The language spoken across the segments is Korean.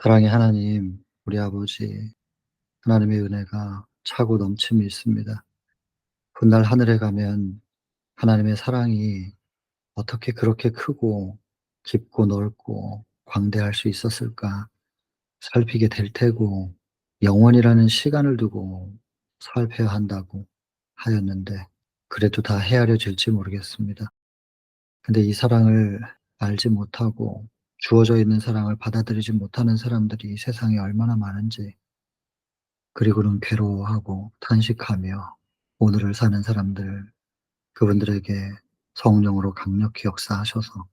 사랑의 하나님, 우리 아버지, 하나님의 은혜가 차고 넘침이 있습니다. 훗날 하늘에 가면 하나님의 사랑이 어떻게 그렇게 크고 깊고 넓고 광대할 수 있었을까 살피게 될 테고, 영원이라는 시간을 두고 살펴야 한다고 하였는데, 그래도 다 헤아려질지 모르겠습니다. 근데 이 사랑을 알지 못하고 주어져 있는 사랑을 받아들이지 못하는 사람들이 이 세상에 얼마나 많은지, 그리고는 괴로워하고 탄식하며 오늘을 사는 사람들, 그분들에게 성령으로 강력히 역사하셔서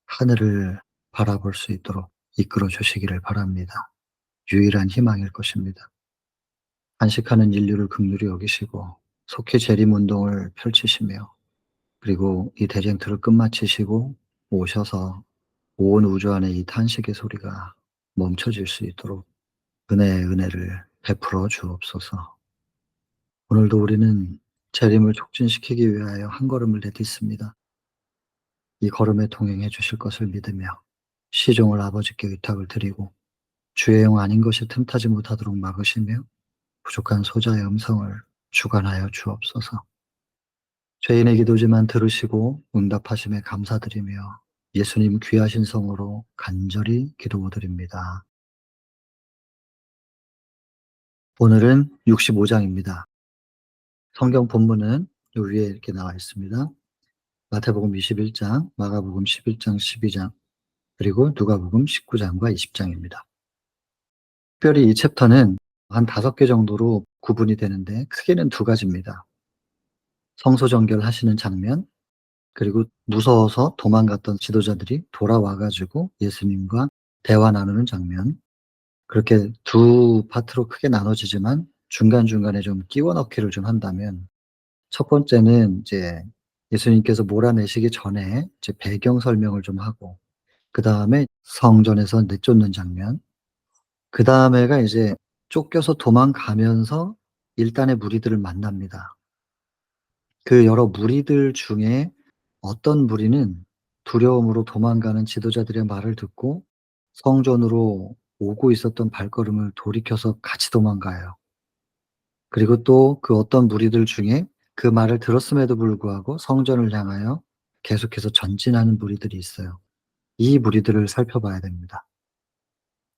하늘을 바라볼 수 있도록 이끌어 주시기를 바랍니다. 유일한 희망일 것입니다. 탄식하는 인류를 긍휼히 여기시고 속히 재림운동을 펼치시며, 그리고 이 대쟁투를 끝마치시고 오셔서 온 우주 안에 이 탄식의 소리가 멈춰질 수 있도록 은혜를 베풀어 주옵소서. 오늘도 우리는 재림을 촉진시키기 위하여 한 걸음을 내딛습니다. 이 걸음에 동행해 주실 것을 믿으며 시종을 아버지께 의탁을 드리고, 주의 영 아닌 것이 틈타지 못하도록 막으시며 부족한 소자의 음성을 주관하여 주옵소서. 죄인의 기도지만 들으시고 응답하심에 감사드리며 예수님 귀하신 성으로 간절히 기도드립니다. 오늘은 65장입니다. 성경 본문은 요 위에 이렇게 나와 있습니다. 마태복음 21장, 마가복음 11장, 12장, 그리고 누가복음 19장과 20장입니다. 특별히 이 챕터는 한 5개 정도로 구분이 되는데, 크게는 2가지입니다. 성소정결하시는 장면, 그리고 무서워서 도망갔던 지도자들이 돌아와 가지고 예수님과 대화 나누는 장면. 그렇게 2파트로 크게 나눠지지만 중간중간에 좀 끼워 넣기를 좀 한다면, 첫 번째는 이제 예수님께서 몰아내시기 전에 이제 배경 설명을 좀 하고, 그다음에 성전에서 내쫓는 장면, 그다음에가 이제 쫓겨서 도망가면서 일단의 무리들을 만납니다. 그 여러 무리들 중에 어떤 무리는 두려움으로 도망가는 지도자들의 말을 듣고 성전으로 오고 있었던 발걸음을 돌이켜서 같이 도망가요. 그리고 또 그 어떤 무리들 중에 그 말을 들었음에도 불구하고 성전을 향하여 계속해서 전진하는 무리들이 있어요. 이 무리들을 살펴봐야 됩니다.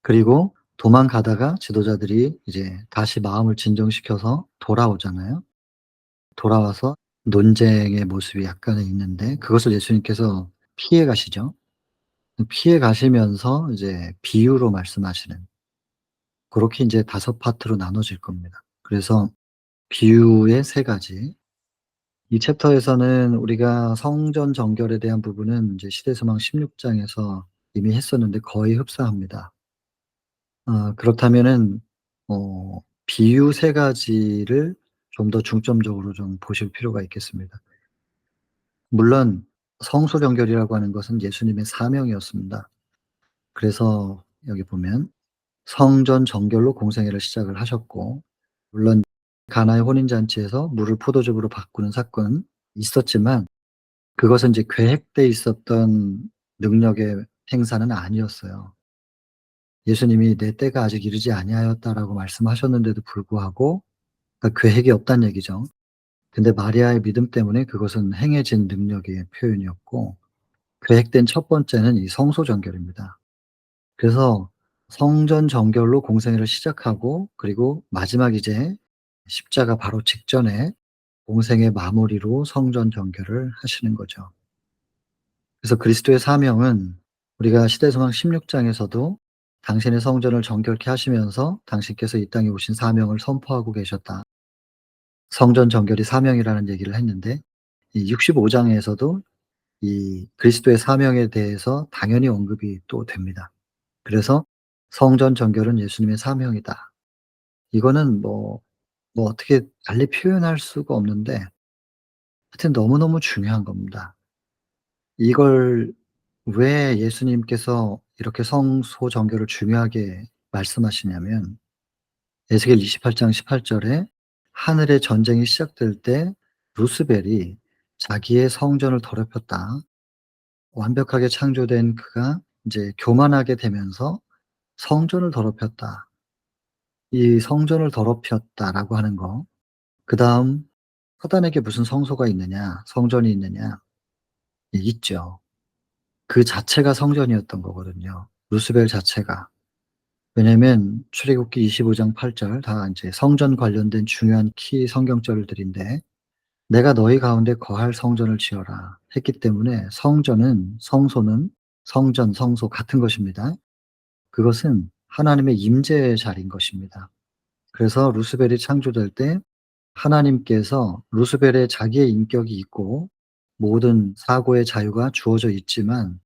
그리고 도망가다가 지도자들이 이제 다시 마음을 진정시켜서 돌아오잖아요. 돌아와서 논쟁의 모습이 약간은 있는데, 그것을 예수님께서 피해 가시죠. 피해 가시면서 이제 비유로 말씀하시는, 고렇게 인제 5파트로 나눠질 겁니다. 그래서 비유의 3가지. 이 챕터에서는 우리가 성전 정결에 대한 부분은 이제 시대소망 16장에서 이미 했었는데 거의 흡사합니다. 그렇다면은 비유 3가지를 좀 더 중점적으로 좀 보실 필요가 있겠습니다. 물론 성소 정결이라고 하는 것은 예수님의 사명이었습니다. 그래서 여기 보면 성전 정결로 공생애를 시작을 하셨고, 물론 가나의 혼인 잔치에서 물을 포도즙으로 바꾸는 사건은 있었지만, 그것은 이제 계획돼 있었던 능력의 행사는 아니었어요. 예수님이 "내 때가 아직 이르지 아니하였다."라고 말씀하셨는데도 불구하고, 그러니까 계획이 없다는 얘기죠. 근데 마리아의 믿음 때문에 그것은 행해진 능력의 표현이었고, 계획된 첫 번째는 이 성소 정결입니다. 그래서 성전 정결로 공생애를 시작하고, 그리고 마지막 이제 십자가 바로 직전에 공생애 마무리로 성전 정결을 하시는 거죠. 그래서 그리스도의 사명은 우리가 시대소망 16장에서도 당신의 성전을 정결케 하시면서 당신께서 이 땅에 오신 사명을 선포하고 계셨다. 성전 정결이 사명이라는 얘기를 했는데, 이 65장에서도 이 그리스도의 사명에 대해서 당연히 언급이 또 됩니다. 그래서 성전 정결은 예수님의 사명이다. 이거는 뭐 어떻게 달리 표현할 수가 없는데, 하여튼 너무너무 중요한 겁니다. 이걸 왜 예수님께서 이렇게 성소 정결을 중요하게 말씀하시냐면, 에스겔 28장 18절에 하늘의 전쟁이 시작될 때 루스벨이 자기의 성전을 더럽혔다. 완벽하게 창조된 그가 이제 교만하게 되면서 성전을 더럽혔다. 이 성전을 더럽혔다라고 하는 거, 그다음 사단에게 무슨 성소가 있느냐, 성전이 있느냐? 예, 있죠. 그 자체가 성전이었던 거거든요, 루스벨 자체가. 왜냐면 출애굽기 25장 8절 다 인제 성전 관련된 중요한 키 성경절들인데 "내가 너희 가운데 거할 성전을 지어라." 했기 때문에 성전은, 성소는, 성전, 성소 같은 것입니다. 그것은 하나님의 임재의 자리인 것입니다. 그래서 루스벨이 창조될 때 하나님께서 루스벨에 자기의 인격이 있고 모든 사고의 자유가 주어져 있지만,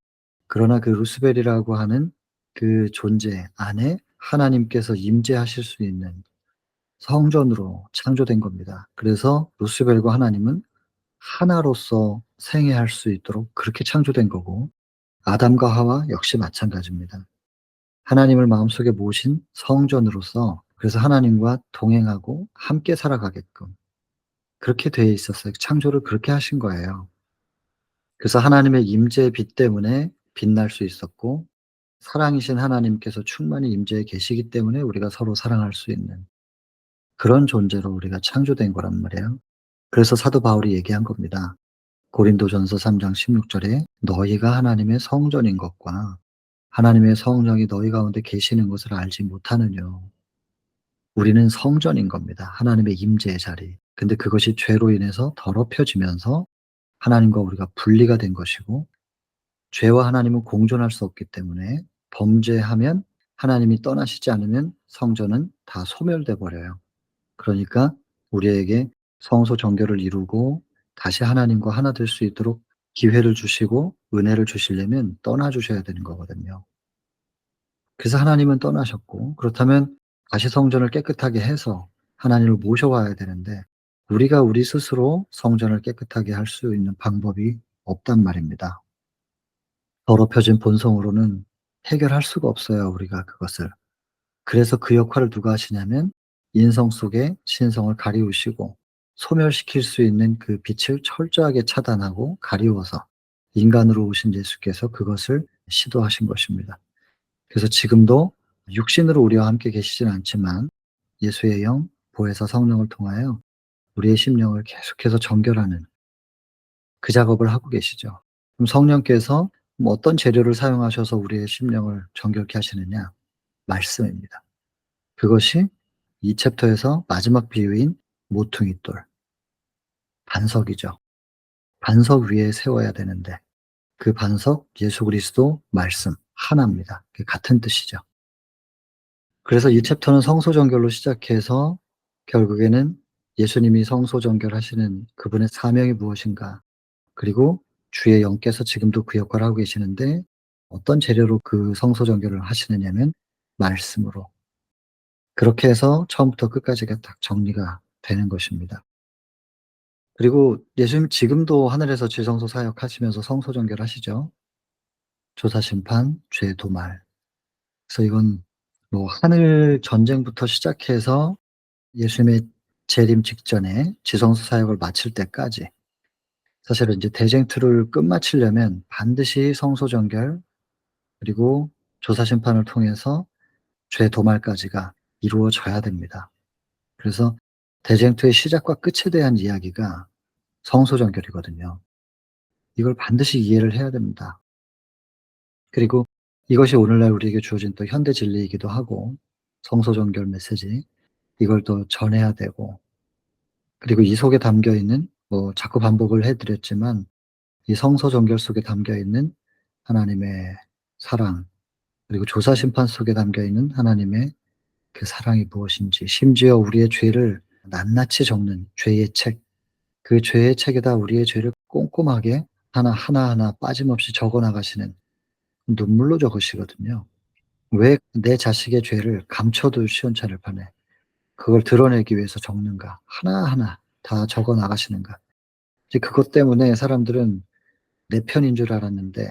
그러나 그 루스벨이라고 하는 그 존재 안에 하나님께서 임재하실 수 있는 성전으로 창조된 겁니다. 그래서 루스벨과 하나님은 하나로서 생애할 수 있도록 그렇게 창조된 거고, 아담과 하와 역시 마찬가지입니다. 하나님을 마음속에 모신 성전으로서, 그래서 하나님과 동행하고 함께 살아가게끔 그렇게 되어 있었어요. 창조를 그렇게 하신 거예요. 그래서 하나님의 임재의 빛 때문에 빛날 수 있었고, 사랑이신 하나님께서 충만히 임재해 계시기 때문에 우리가 서로 사랑할 수 있는 그런 존재로 우리가 창조된 거란 말이에요. 그래서 사도 바울이 얘기한 겁니다. 고린도전서 3장 16 절에 "너희가 하나님의 성전인 것과 하나님의 성령이 너희 가운데 계시는 것을 알지 못하느뇨." 우리는 성전인 겁니다, 하나님의 임재의 자리. 근데 그것이 죄로 인해서 더럽혀지면서 하나님과 우리가 분리가 된 것이고, 죄와 하나님은 공존할 수 없기 때문에 범죄하면, 하나님이 떠나시지 않으면 성전은 다 소멸돼 버려요. 그러니까 우리에게 성소 정결을 이루고 다시 하나님과 하나 될 수 있도록 기회를 주시고 은혜를 주시려면 떠나 주셔야 되는 거거든요. 그래서 하나님은 떠나셨고, 그렇다면 다시 성전을 깨끗하게 해서 하나님을 모셔와야 되는데 우리가 우리 스스로 성전을 깨끗하게 할 수 있는 방법이 없단 말입니다. 더럽혀진 본성으로는 해결할 수가 없어요, 우리가 그것을. 그래서 그 역할을 누가 하시냐면 인성 속에 신성을 가리우시고 소멸시킬 수 있는 그 빛을 철저하게 차단하고 가리워서 인간으로 오신 예수께서 그것을 시도하신 것입니다. 그래서 지금도 육신으로 우리와 함께 계시지는 않지만 예수의 영 보혜사 성령을 통하여 우리의 심령을 계속해서 정결하는 그 작업을 하고 계시죠. 그럼 성령께서 어떤 재료를 사용하셔서 우리의 심령을 정결케 하시느냐? 말씀입니다. 그것이 이 챕터에서 마지막 비유인 모퉁이 돌, 반석이죠. 반석 위에 세워야 되는데 그 반석 예수 그리스도 말씀 하나입니다. 그 같은 뜻이죠. 그래서 이 챕터는 성소 정결로 시작해서 결국에는 예수님이 성소 정결하시는 그분의 사명이 무엇인가, 그리고 주의 영께서 지금도 그 역할을 하고 계시는데 어떤 재료로 그 성소 정결을 하시느냐면 말씀으로. 그렇게 해서 처음부터 끝까지가 딱 정리가 되는 것입니다. 그리고 예수님 지금도 하늘에서 지성소 사역하시면서 성소 정결하시죠. 조사 심판, 죄 도말. 그래서 이건 뭐 하늘 전쟁부터 시작해서 예수님의 재림 직전에 지성소 사역을 마칠 때까지 사실은 인제 대쟁투를 끝마치려면 반드시 성소 정결, 그리고 조사 심판을 통해서 죄 도말까지가 이루어져야 됩니다. 그래서 대쟁투의 시작과 끝에 대한 이야기가 성소 정결이거든요. 이걸 반드시 이해를 해야 됩니다. 그리고 이것이 오늘날 우리에게 주어진 또 현대 진리이기도 하고, 성소 정결 메시지 이걸 또 전해야 되고, 그리고 이 속에 담겨 있는, 뭐 자꾸 반복을 해 드렸지만 이 성소 정결 속에 담겨 있는 하나님의 사랑, 그리고 조사 심판 속에 담겨 있는 하나님의 그 사랑이 무엇인지, 심지어 우리의 죄를 낱낱이 적는 죄의 책, 그 죄의 책에다 우리의 죄를 꼼꼼하게 하나하나 빠짐없이 적어 나가시는, 눈물로 적으시거든요. 왜 내 자식의 죄를 감춰둘 시원찮을 판에 그걸 드러내기 위해서 적는가? 하나하나 다 적어 나가시는가? 이제 그것 때문에 사람들은 내 편인 줄 알았는데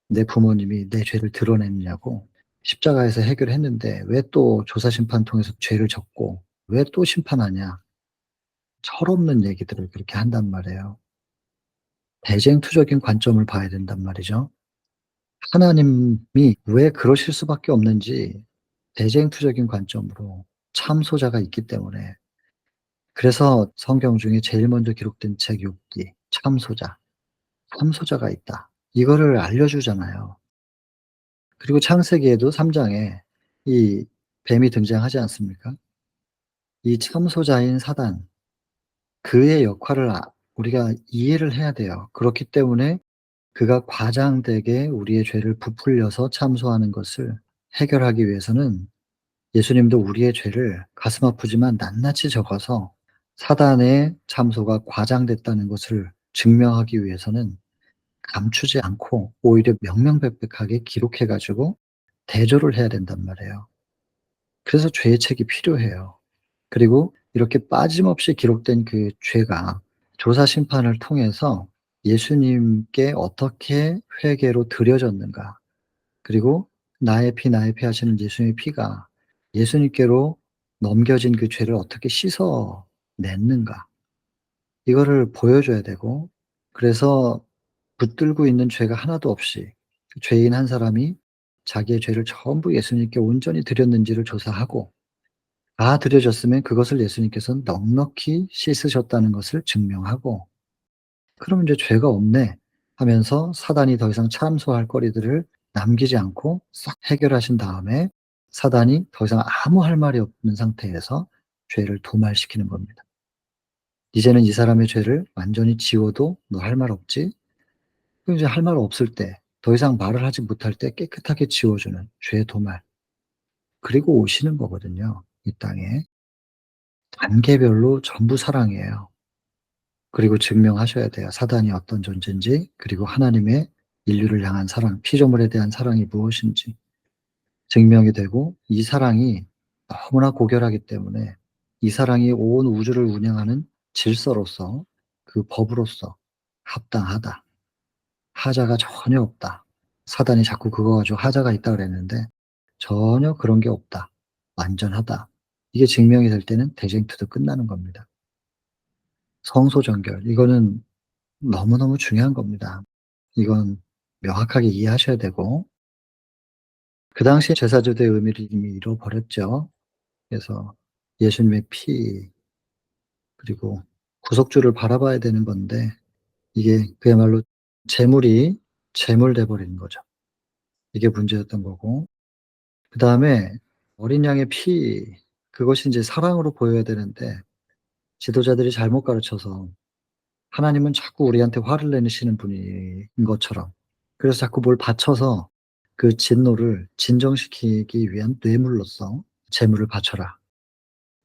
내 부모님이 내 죄를 드러냈냐고 십자가에서 해결했는데 왜 또 조사 심판 통해서 죄를 졌고 왜 또 심판하냐. 철없는 얘기들을 그렇게 한단 말이에요. 대쟁투적인 관점을 봐야 된단 말이죠. 하나님이 왜 그러실 수밖에 없는지 대쟁투적인 관점으로 참소자가 있기 때문에, 그래서 성경 중에 제일 먼저 기록된 책 욥기 참소자, 참소자가 있다. 이거를 알려주잖아요. 그리고 창세기에도 3 장에 이 뱀이 등장하지 않습니까? 이 참소자인 사단, 그의 역할을 우리가 이해를 해야 돼요. 그렇기 때문에 그가 과장되게 우리의 죄를 부풀려서 참소하는 것을 해결하기 위해서는, 예수님도 우리의 죄를 가슴 아프지만 낱낱이 적어서 사단의 참소가 과장됐다는 것을 증명하기 위해서는 감추지 않고 오히려 명명백백하게 기록해 가지고 대조를 해야 된단 말이에요. 그래서 죄의 책이 필요해요. 그리고 이렇게 빠짐없이 기록된 그 죄가 조사 심판을 통해서 예수님께 어떻게 회개로 드려졌는가, 그리고 나의 피 나의 피 하시는 예수님의 피가 예수님께로 넘겨진 그 죄를 어떻게 씻어 냈는가, 이거를 보여줘야 되고, 그래서 붙들고 있는 죄가 하나도 없이 죄인 한 사람이 자기의 죄를 전부 예수님께 온전히 드렸는지를 조사하고, 다 드려졌으면 그것을 예수님께서는 넉넉히 씻으셨다는 것을 증명하고, 그러면 이제 '죄가 없네.' 하면서 사단이 더 이상 참소할 거리들을 남기지 않고 싹 해결하신 다음에, 사단이 더 이상 아무 할 말이 없는 상태에서 죄를 도말시키는 겁니다. 이제는 이 사람의 죄를 완전히 지워도 "너 할 말 없지?" 그럼 이제 할 말 없을 때, 더 이상 말을 하지 못할 때 깨끗하게 지워주는 죄의 도말. 그리고 오시는 거거든요, 이 땅에. 단계별로 전부 사랑이에요. 그리고 증명하셔야 돼요. 사단이 어떤 존재인지, 그리고 하나님의 인류를 향한 사랑, 피조물에 대한 사랑이 무엇인지 증명이 되고, 이 사랑이 너무나 고결하기 때문에 이 사랑이 온 우주를 운영하는 질서로서, 그 법으로서 합당하다. 하자가 전혀 없다. 사단이 자꾸 그거 가지고 하자가 있다 그랬는데 전혀 그런 게 없다. 완전하다. 이게 증명이 될 때는 대쟁투도 끝나는 겁니다. 성소정결, 이거는 너무너무 중요한 겁니다. 이건 명확하게 이해하셔야 되고, 그 당시에 제사제도의 의미를 이미 잃어버렸죠. 그래서 예수님의 피, 그리고 구속주를 바라봐야 되는 건데, 이게 그야말로 제물이 제물돼 버리는 거죠. 이게 문제였던 거고, 그다음에 어린 양의 피, 그것이 인제 사랑으로 보여야 되는데 지도자들이 잘못 가르쳐서, 하나님은 자꾸 우리한테 화를 내시는 분인 것처럼, 그래서 자꾸 뭘 바쳐서 그 진노를 진정시키기 위한 뇌물로서 제물을 바쳐라.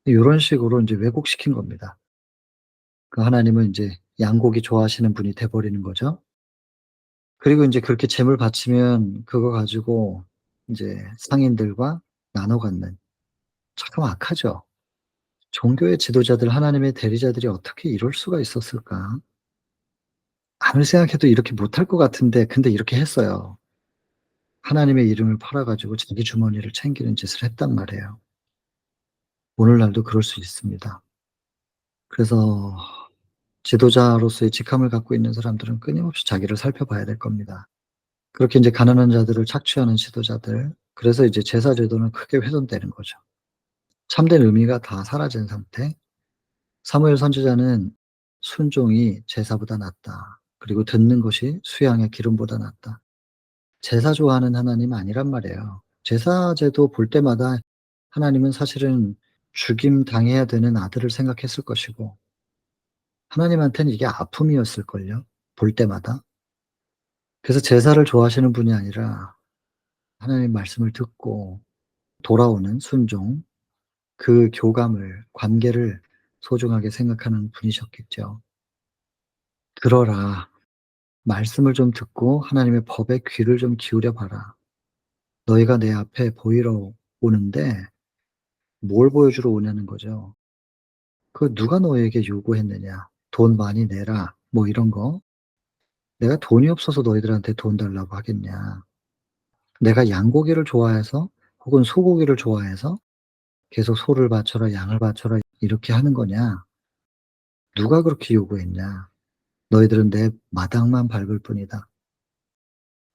요런 식으로 인제 왜곡시킨 겁니다. 그 하나님은 인제 양고기 좋아하시는 분이 돼 버리는 거죠. 그리고 인제 그렇게 제물 바치면 그거 가지고 인제 상인들과 나눠 갖는, 참 악하죠. 종교의 지도자들, 하나님의 대리자들이 어떻게 이럴 수가 있었을까? 아무리 생각해도 이렇게 못할 것 같은데 근데 이렇게 했어요. 하나님의 이름을 팔아 가지고 자기 주머니를 챙기는 짓을 했단 말이에요. 오늘날도 그럴 수 있습니다. 그래서 지도자로서의 직함을 갖고 있는 사람들은 끊임없이 자기를 살펴봐야 될 겁니다. 그렇게 인제 가난한 자들을 착취하는 지도자들, 그래서 이제 제사 제도는 크게 훼손되는 거죠. 참된 의미가 다 사라진 상태. 사무엘 선지자는 "순종이 제사보다 낫다. 그리고 듣는 것이 수양의 기름보다 낫다." 제사 좋아하는 하나님 아니란 말이에요. 제사 제도 볼 때마다 하나님은 사실은 죽임 당해야 되는 아들을 생각했을 것이고, 하나님한테는 이게 아픔이었을걸요, 볼 때마다. 그래서 제사를 좋아하시는 분이 아니라 하나님 말씀을 듣고 돌아오는 순종, 그 교감을, 관계를 소중하게 생각하는 분이셨겠죠. "들어라. 말씀을 좀 듣고 하나님의 법에 귀를 좀 기울여 봐라. 너희가 내 앞에 보이러 오는데" 뭘 보여주러 오냐는 거죠. "그 누가 너에게 요구했느냐. 돈 많이 내라." 뭐 이런 거. 내가 돈이 없어서 너희들한테 돈 달라고 하겠냐. 내가 양고기를 좋아해서, 혹은 소고기를 좋아해서 계속 소를 바쳐라 양을 바쳐라 이렇게 하는 거냐. 누가 그렇게 요구했냐. 너희들은 내 마당만 밟을 뿐이다.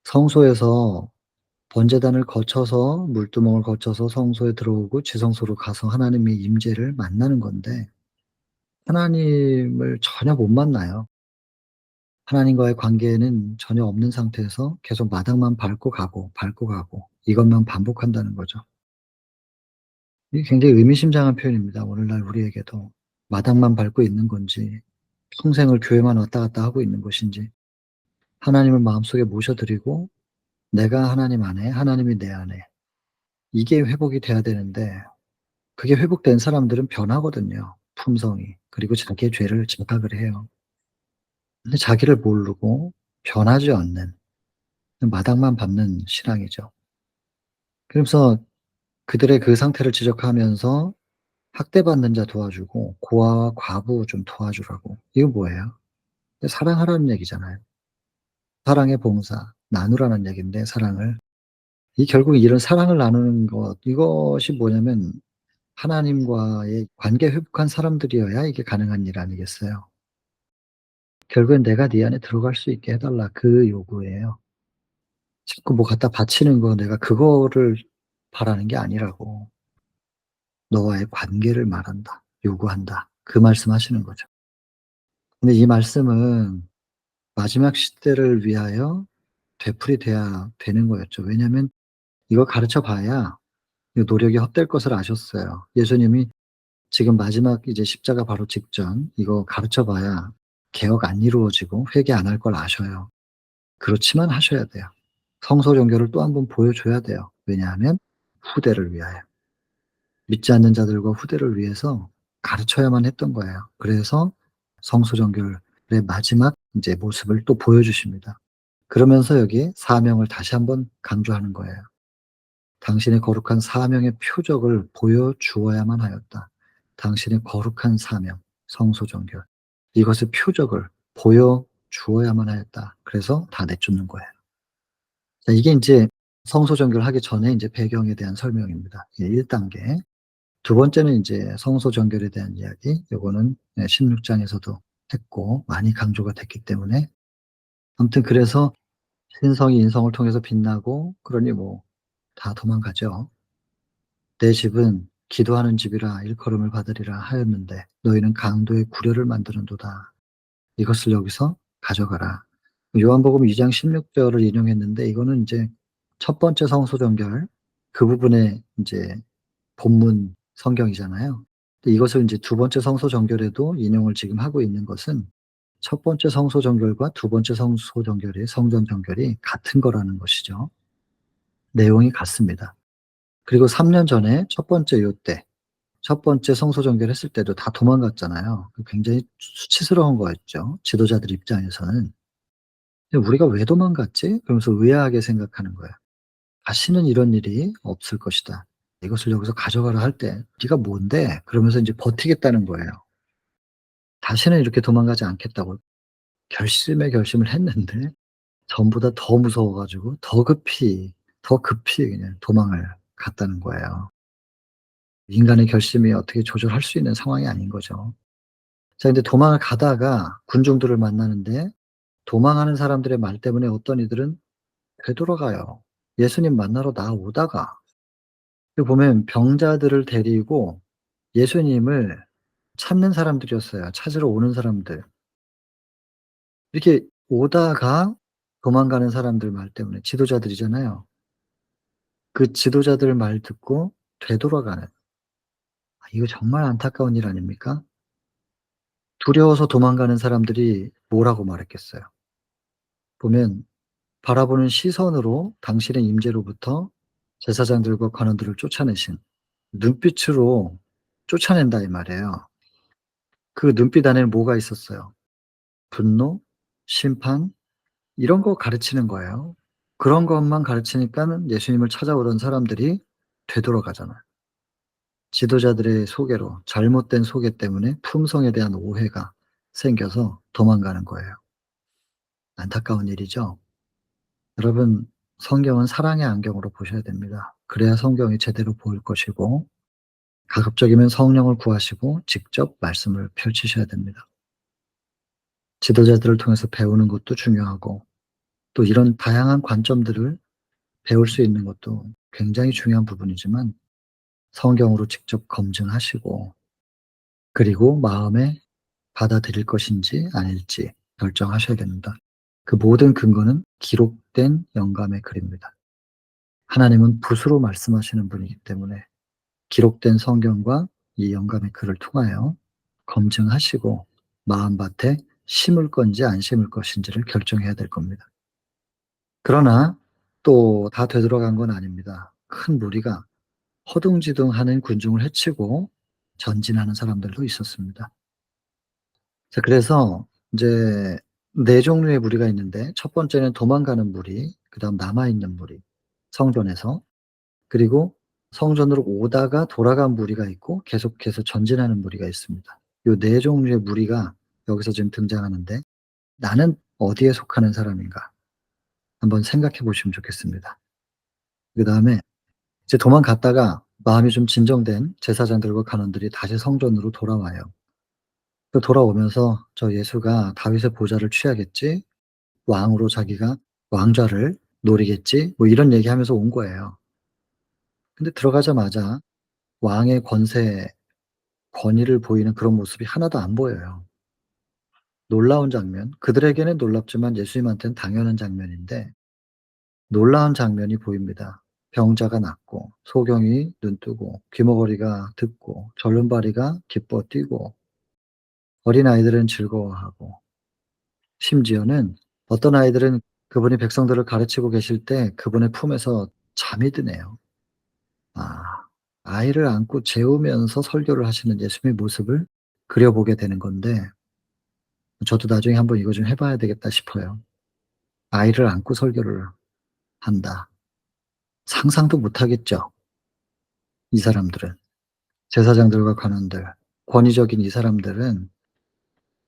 성소에서 번제단을 거쳐서 물두멍을 거쳐서 성소에 들어오고 지성소로 가서 하나님의 임재를 만나는 건데 하나님을 전혀 못 만나요. 하나님과의 관계는 전혀 없는 상태에서 계속 마당만 밟고 가고 이것만 반복한다는 거죠. 이게 굉장히 의미심장한 표현입니다. 오늘날 우리에게도 마당만 밟고 있는 건지 평생을 교회만 왔다 갔다 하고 있는 것인지 하나님을 마음속에 모셔드리고 내가 하나님 안에 하나님이 내 안에 이게 회복이 돼야 되는데 그게 회복된 사람들은 변하거든요, 품성이. 그리고 자기의 죄를 자각을 해요. 근데 자기를 모르고 변하지 않는 마당만 밟는 신앙이죠. 그래서 그들의 그 상태를 지적하면서 학대받는 자 도와주고 고아와 과부 좀 도와주라고. 이거 뭐예요? 사랑하라는 얘기잖아요. 사랑의 봉사, 나누라는 얘기인데 사랑을. 이 결국 이런 사랑을 나누는 것 이것이 뭐냐면 하나님과의 관계 회복한 사람들이어야 이게 가능한 일 아니겠어요. 결국엔 "내가 네 안에 들어갈 수 있게 해 달라." 그 요구예요. 자꾸 뭐 갖다 바치는 거 내가 그거를 바라는 게 아니라고. "너와의 관계를 말한다. 요구한다." 그 말씀하시는 거죠. 근데 이 말씀은 마지막 시대를 위하여 되풀이돼야 되는 거였죠. 왜냐하면 이거 가르쳐 봐야 이 노력이 헛될 것을 아셨어요. 예수님이 지금 마지막 이제 십자가 바로 직전 이거 가르쳐 봐야 개혁 안 이루어지고 회개 안 할 걸 아셔요. 그렇지만 하셔야 돼요. 성소 종교를 또 한 번 보여줘야 돼요. 왜냐하면 후대를 위하여. 믿지 않는 자들과 후대를 위해서 가르쳐야만 했던 거예요. 그래서 성소 종교의 마지막 인제 모습을 또 보여주십니다. 그러면서 여기 사명을 다시 한번 강조하는 거예요. 당신의 거룩한 사명의 표적을 보여주어야만 하였다. 당신의 거룩한 사명, 성소 종교. 이것의 표적을 보여주어야만 하였다. 그래서 다 내쫓는 거예요. 자 이게 인제 성소 종교를 하기 전에 인제 배경에 대한 설명입니다. 예 1 단계. 두 번째는 인제 성소 정결에 대한 이야기. 요거는 예 16 장에서도 했고 많이 강조가 됐기 때문에 아무튼 그래서 "신성이 인성을 통해서 빛나고 그러니 뭐 다 도망가죠. 내 집은 기도하는 집이라 일컬음을 받으리라 하였는데 너희는 강도의 구려를 만드는도다. 이것을 여기서 가져가라." 요한복음 2장 16 절을 인용했는데 이거는 인제 첫 번째 성소 정결 그 부분에 인제 본문 성경이잖아요. 근데 이것을 인제 두 번째 성소 정결에도 인용을 지금 하고 있는 것은 첫 번째 성소 정결과 두 번째 성소 정결의 성전 정결이 같은 거라는 것이죠. 내용이 같습니다. 그리고 3년 전에 첫 번째 요때 첫 번째 성소 정결했을 때도 다 도망갔잖아요. 그 굉장히 수치스러운 거였죠, 지도자들 입장에서는. 근데 '우리가 왜 도망갔지?' 그러면서 의아하게 생각하는 거예요. '다시는 이런 일이 없을 것이다. 이것을 여기서 가져가라.' 할 때 "네가 뭔데?" 그러면서 인제 버티겠다는 거예요. 다시는 이렇게 도망가지 않겠다고 결심에 결심을 했는데 전보다 더 무서워 가지고 더 급히 그냥 도망을 갔다는 거예요. 인간의 결심이 어떻게 조절할 수 있는 상황이 아닌 거죠. 자 근데 도망을 가다가 군중들을 만나는데 도망하는 사람들의 말 때문에 어떤 이들은 되돌아가요. 예수님 만나러 나오다가 여기 보면 병자들을 데리고 예수님을 찾는 사람들이었어요. 찾으러 오는 사람들. 이렇게 오다가 도망가는 사람들 말 때문에 지도자들이잖아요. 그 지도자들 말 듣고 되돌아가는. 이거 정말 안타까운 일 아닙니까? 두려워서 도망가는 사람들이 뭐라고 말했겠어요? 보면 바라보는 시선으로 당신의 임재로부터 제사장들과 관원들을 쫓아내신 눈빛으로 쫓아낸다 이 말이에요. 그 눈빛 안에는 뭐가 있었어요? 분노, 심판 이런 거 가르치는 거예요. 그런 것만 가르치니까는 예수님을 찾아오던 사람들이 되돌아가잖아요. 지도자들의 소개로 잘못된 소개 때문에 품성에 대한 오해가 생겨서 도망가는 거예요. 안타까운 일이죠. 여러분 성경은 사랑의 안경으로 보셔야 됩니다. 그래야 성경이 제대로 보일 것이고 가급적이면 성령을 구하시고 직접 말씀을 펼치셔야 됩니다. 지도자들을 통해서 배우는 것도 중요하고 또 이런 다양한 관점들을 배울 수 있는 것도 굉장히 중요한 부분이지만 성경으로 직접 검증하시고 그리고 마음에 받아들일 것인지 아닐지 결정하셔야 됩니다. 그 모든 근거는 기록된 영감의 글입니다. 하나님은 붓으로 말씀하시는 분이기 때문에 기록된 성경과 이 영감의 글을 통하여 검증하시고 마음밭에 심을 건지 안 심을 것인지를 결정해야 될 겁니다. 그러나 또 다 되돌아간 건 아닙니다. 큰 무리가 허둥지둥하는 군중을 해치고 전진하는 사람들도 있었습니다. 자, 그래서 인제 4 종류의 무리가 있는데 첫 번째는 도망가는 무리, 그다음 남아 있는 무리, 성전에서. 그리고 성전으로 오다가 돌아간 무리가 있고 계속해서 전진하는 무리가 있습니다. 요 4 종류의 무리가 여기서 지금 등장하는데 '나는 어디에 속하는 사람인가?' 한번 생각해 보시면 좋겠습니다. 그다음에 이제 도망갔다가 마음이 좀 진정된 제사장들과 간원들이 다시 성전으로 돌아와요. 그 돌아오면서 "저 예수가 다윗의 보좌를 취하겠지. 왕으로 자기가 왕좌를 노리겠지." 뭐 이런 얘기하면서 온 거예요. 근데 들어가자마자 왕의 권세, 권위를 보이는 그런 모습이 하나도 안 보여요. 놀라운 장면, 그들에게는 놀랍지만 예수님한테는 당연한 장면인데 놀라운 장면이 보입니다. 병자가 낫고 소경이 눈뜨고 귀머거리가 듣고 절름발이가 기뻐 뛰고 어린아이들은 즐거워하고 심지어는 어떤 아이들은 그분이 백성들을 가르치고 계실 때 그분의 품에서 잠이 드네요. 아, 아이를 안고 재우면서 설교를 하시는 예수님의 모습을 그려보게 되는 건데 저도 나중에 한번 이거 좀 해 봐야 되겠다 싶어요. 아이를 안고 설교를 한다. 상상도 못 하겠죠, 이 사람들은. 제사장들과 관원들, 권위적인 이 사람들은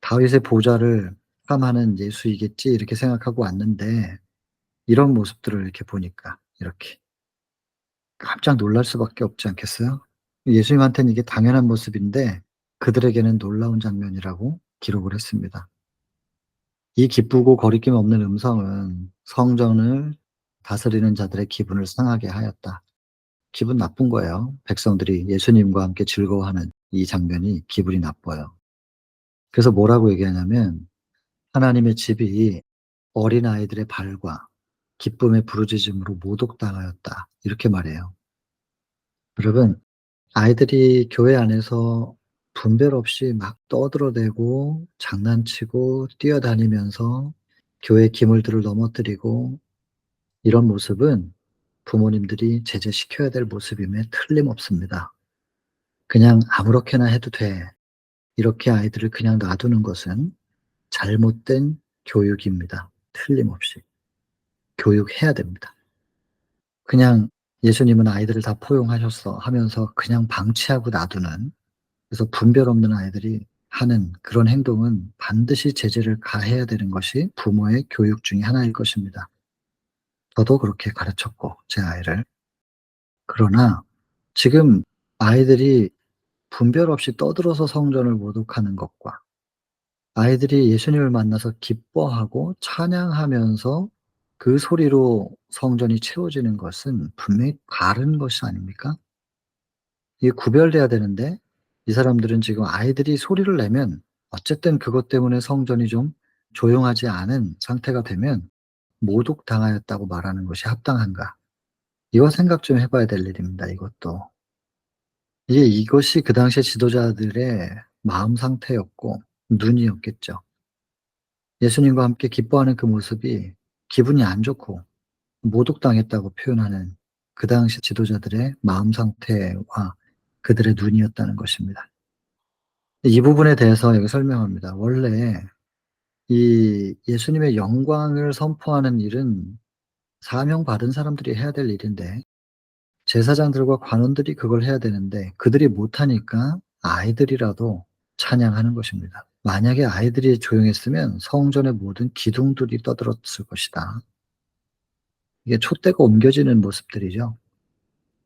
'다윗의 보좌를 탐하는 예수이겠지.' 이렇게 생각하고 왔는데 이런 모습들을 이렇게 보니까 이렇게 깜짝 놀랄 수밖에 없지 않겠어요? 예수님한테는 이게 당연한 모습인데 그들에게는 놀라운 장면이라고 기록을 했습니다. 이 기쁘고 거리낌 없는 음성은 성전을 다스리는 자들의 기분을 상하게 하였다. 기분 나쁜 거예요. 백성들이 예수님과 함께 즐거워하는 이 장면이 기분이 나빠요. 그래서 뭐라고 얘기하냐면 "하나님의 집이 어린아이들의 발과 기쁨의 부르짖음으로 모독당하였다." 이렇게 말해요. 여러분, 아이들이 교회 안에서 분별 없이 막 떠들어대고 장난치고 뛰어다니면서 교회 기물들을 넘어뜨리고 이런 모습은 부모님들이 제재시켜야 될 모습임에 틀림없습니다. 그냥 '아무렇게나 해도 돼.' 이렇게 아이들을 그냥 놔두는 것은 잘못된 교육입니다, 틀림없이. 교육해야 됩니다. 그냥 "예수님은 아이들을 다 포용하셨어." 하면서 그냥 방치하고 놔두는, 그래서 분별 없는 아이들이 하는 그런 행동은 반드시 제재를 가해야 되는 것이 부모의 교육 중의 하나일 것입니다. 저도 그렇게 가르쳤고 제 아이를. 그러나 지금 아이들이 분별 없이 떠들어서 성전을 모독하는 것과 아이들이 예수님을 만나서 기뻐하고 찬양하면서 그 소리로 성전이 채워지는 것은 분명히 다른 것이 아닙니까? 이게 구별돼야 되는데 이 사람들은 지금 아이들이 소리를 내면 어쨌든 그것 때문에 성전이 좀 조용하지 않은 상태가 되면 모독당하였다고 말하는 것이 합당한가? 이거 생각 좀 해 봐야 될 일입니다, 이것도. 이것이 그 당시의 지도자들의 마음 상태였고 눈이었겠죠. 예수님과 함께 기뻐하는 그 모습이 기분이 안 좋고 모독당했다고 표현하는 그 당시 지도자들의 마음 상태와 그들의 눈이었다는 것입니다. 이 부분에 대해서 여기 설명합니다. 원래 이 예수님의 영광을 선포하는 일은 사명받은 사람들이 해야 될 일인데 제사장들과 관원들이 그걸 해야 되는데 그들이 못하니까 아이들이라도 찬양하는 것입니다. 만약에 아이들이 조용했으면 성전의 모든 기둥들이 떠들었을 것이다. 이게 촛대가 옮겨지는 모습들이죠.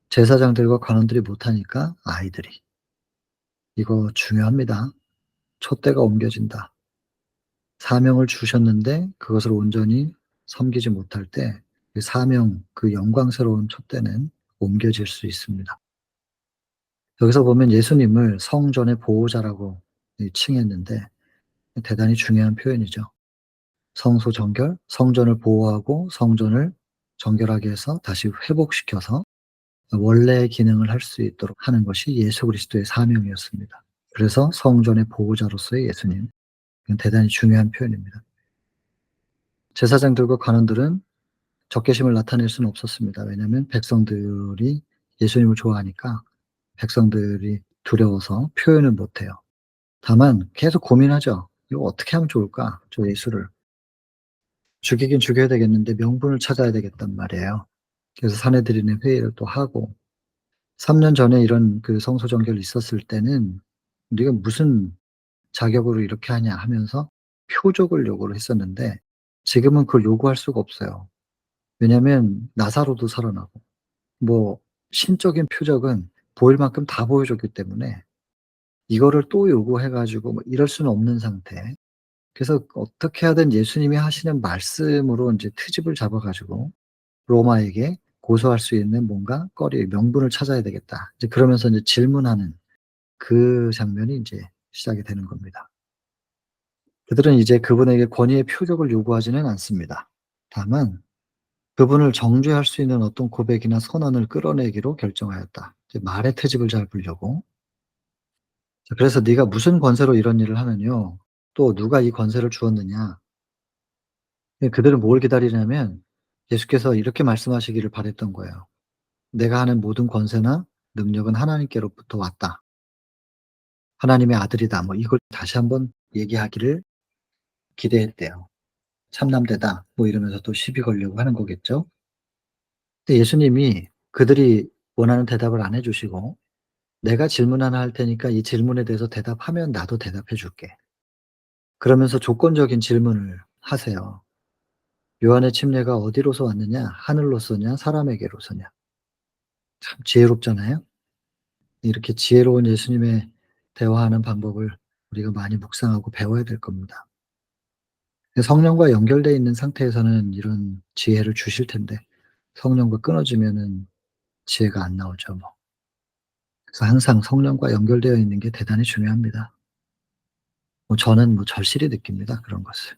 제사장들과 관원들이 못하니까 아이들이. 이거 중요합니다. 촛대가 옮겨진다. 사명을 주셨는데 그것을 온전히 섬기지 못할 때 그 사명, 그 영광스러운 촛대는 옮겨질 수 있습니다. 여기서 보면 예수님을 성전의 보호자라고 칭했는데 대단히 중요한 표현이죠. 성소 정결, 성전을 보호하고 성전을 정결하게 해서 다시 회복시켜서 원래의 기능을 할 수 있도록 하는 것이 예수 그리스도의 사명이었습니다. 그래서 성전의 보호자로서의 예수님, 이건 대단히 중요한 표현입니다. 제사장들과 관원들은 적개심을 나타낼 수는 없었습니다. 왜냐하면 백성들이 예수님을 좋아하니까 백성들이 두려워서 표현을 못 해요. 다만 계속 고민하죠. '이거 어떻게 하면 좋을까? 저 예수를.' 죽이긴 죽여야 되겠는데 명분을 찾아야 되겠단 말이에요. 그래서 사내들인의 회의를 또 하고 3년 전에 이런 그 성소 정결이 있었을 때는 "네가 무슨 자격으로 이렇게 하냐." 하면서 표적을 요구를 했었는데 지금은 그걸 요구할 수가 없어요. 왜냐하면 나사로도 살아나고 뭐 신적인 표적은 보일 만큼 다 보여줬기 때문에 이거를 또 요구해 가지고 뭐 이럴 수는 없는 상태. 그래서 어떻게 하든 예수님이 하시는 말씀으로 인제 트집을 잡아 가지고 로마에게 고소할 수 있는 뭔가 거리, 명분을 찾아야 되겠다. 이제 그러면서 인제 질문하는 그 장면이 인제 시작이 되는 겁니다. 그들은 이제 그분에게 권위의 표적을 요구하지는 않습니다. 다만 그분을 정죄할 수 있는 어떤 고백이나 선언을 끌어내기로 결정하였다. 이제 말의 트집을 잡으려고. 자, 그래서 "네가 무슨 권세로 이런 일을 하느뇨? 또 누가 이 권세를 주었느냐?" 예, 그들은 뭘 기다리냐면 예수께서 이렇게 말씀하시기를 바랐던 거예요. "내가 하는 모든 권세나 능력은 하나님께로부터 왔다. 하나님의 아들이다." 뭐 이걸 다시 한번 얘기하기를 기대했대요. "참남되다." 뭐 이러면서 또 시비 걸려고 하는 거겠죠. 근데 예수님이 그들이 원하는 대답을 안 해 주시고 "내가 질문 하나 할 테니까 이 질문에 대해서 대답하면 나도 대답해 줄게." 그러면서 조건적인 질문을 하세요. "요한의 침례가 어디로서 왔느냐? 하늘로서냐 사람에게로서냐?" 참 지혜롭잖아요. 이렇게 지혜로운 예수님의 대화하는 방법을 우리가 많이 묵상하고 배워야 될 겁니다. 성령과 연결되어 있는 상태에서는 이런 지혜를 주실 텐데 성령과 끊어지면은 지혜가 안 나오죠 뭐. 그래서 항상 성령과 연결되어 있는 게 대단히 중요합니다. 뭐 저는 뭐 절실히 느낍니다, 그런 것을.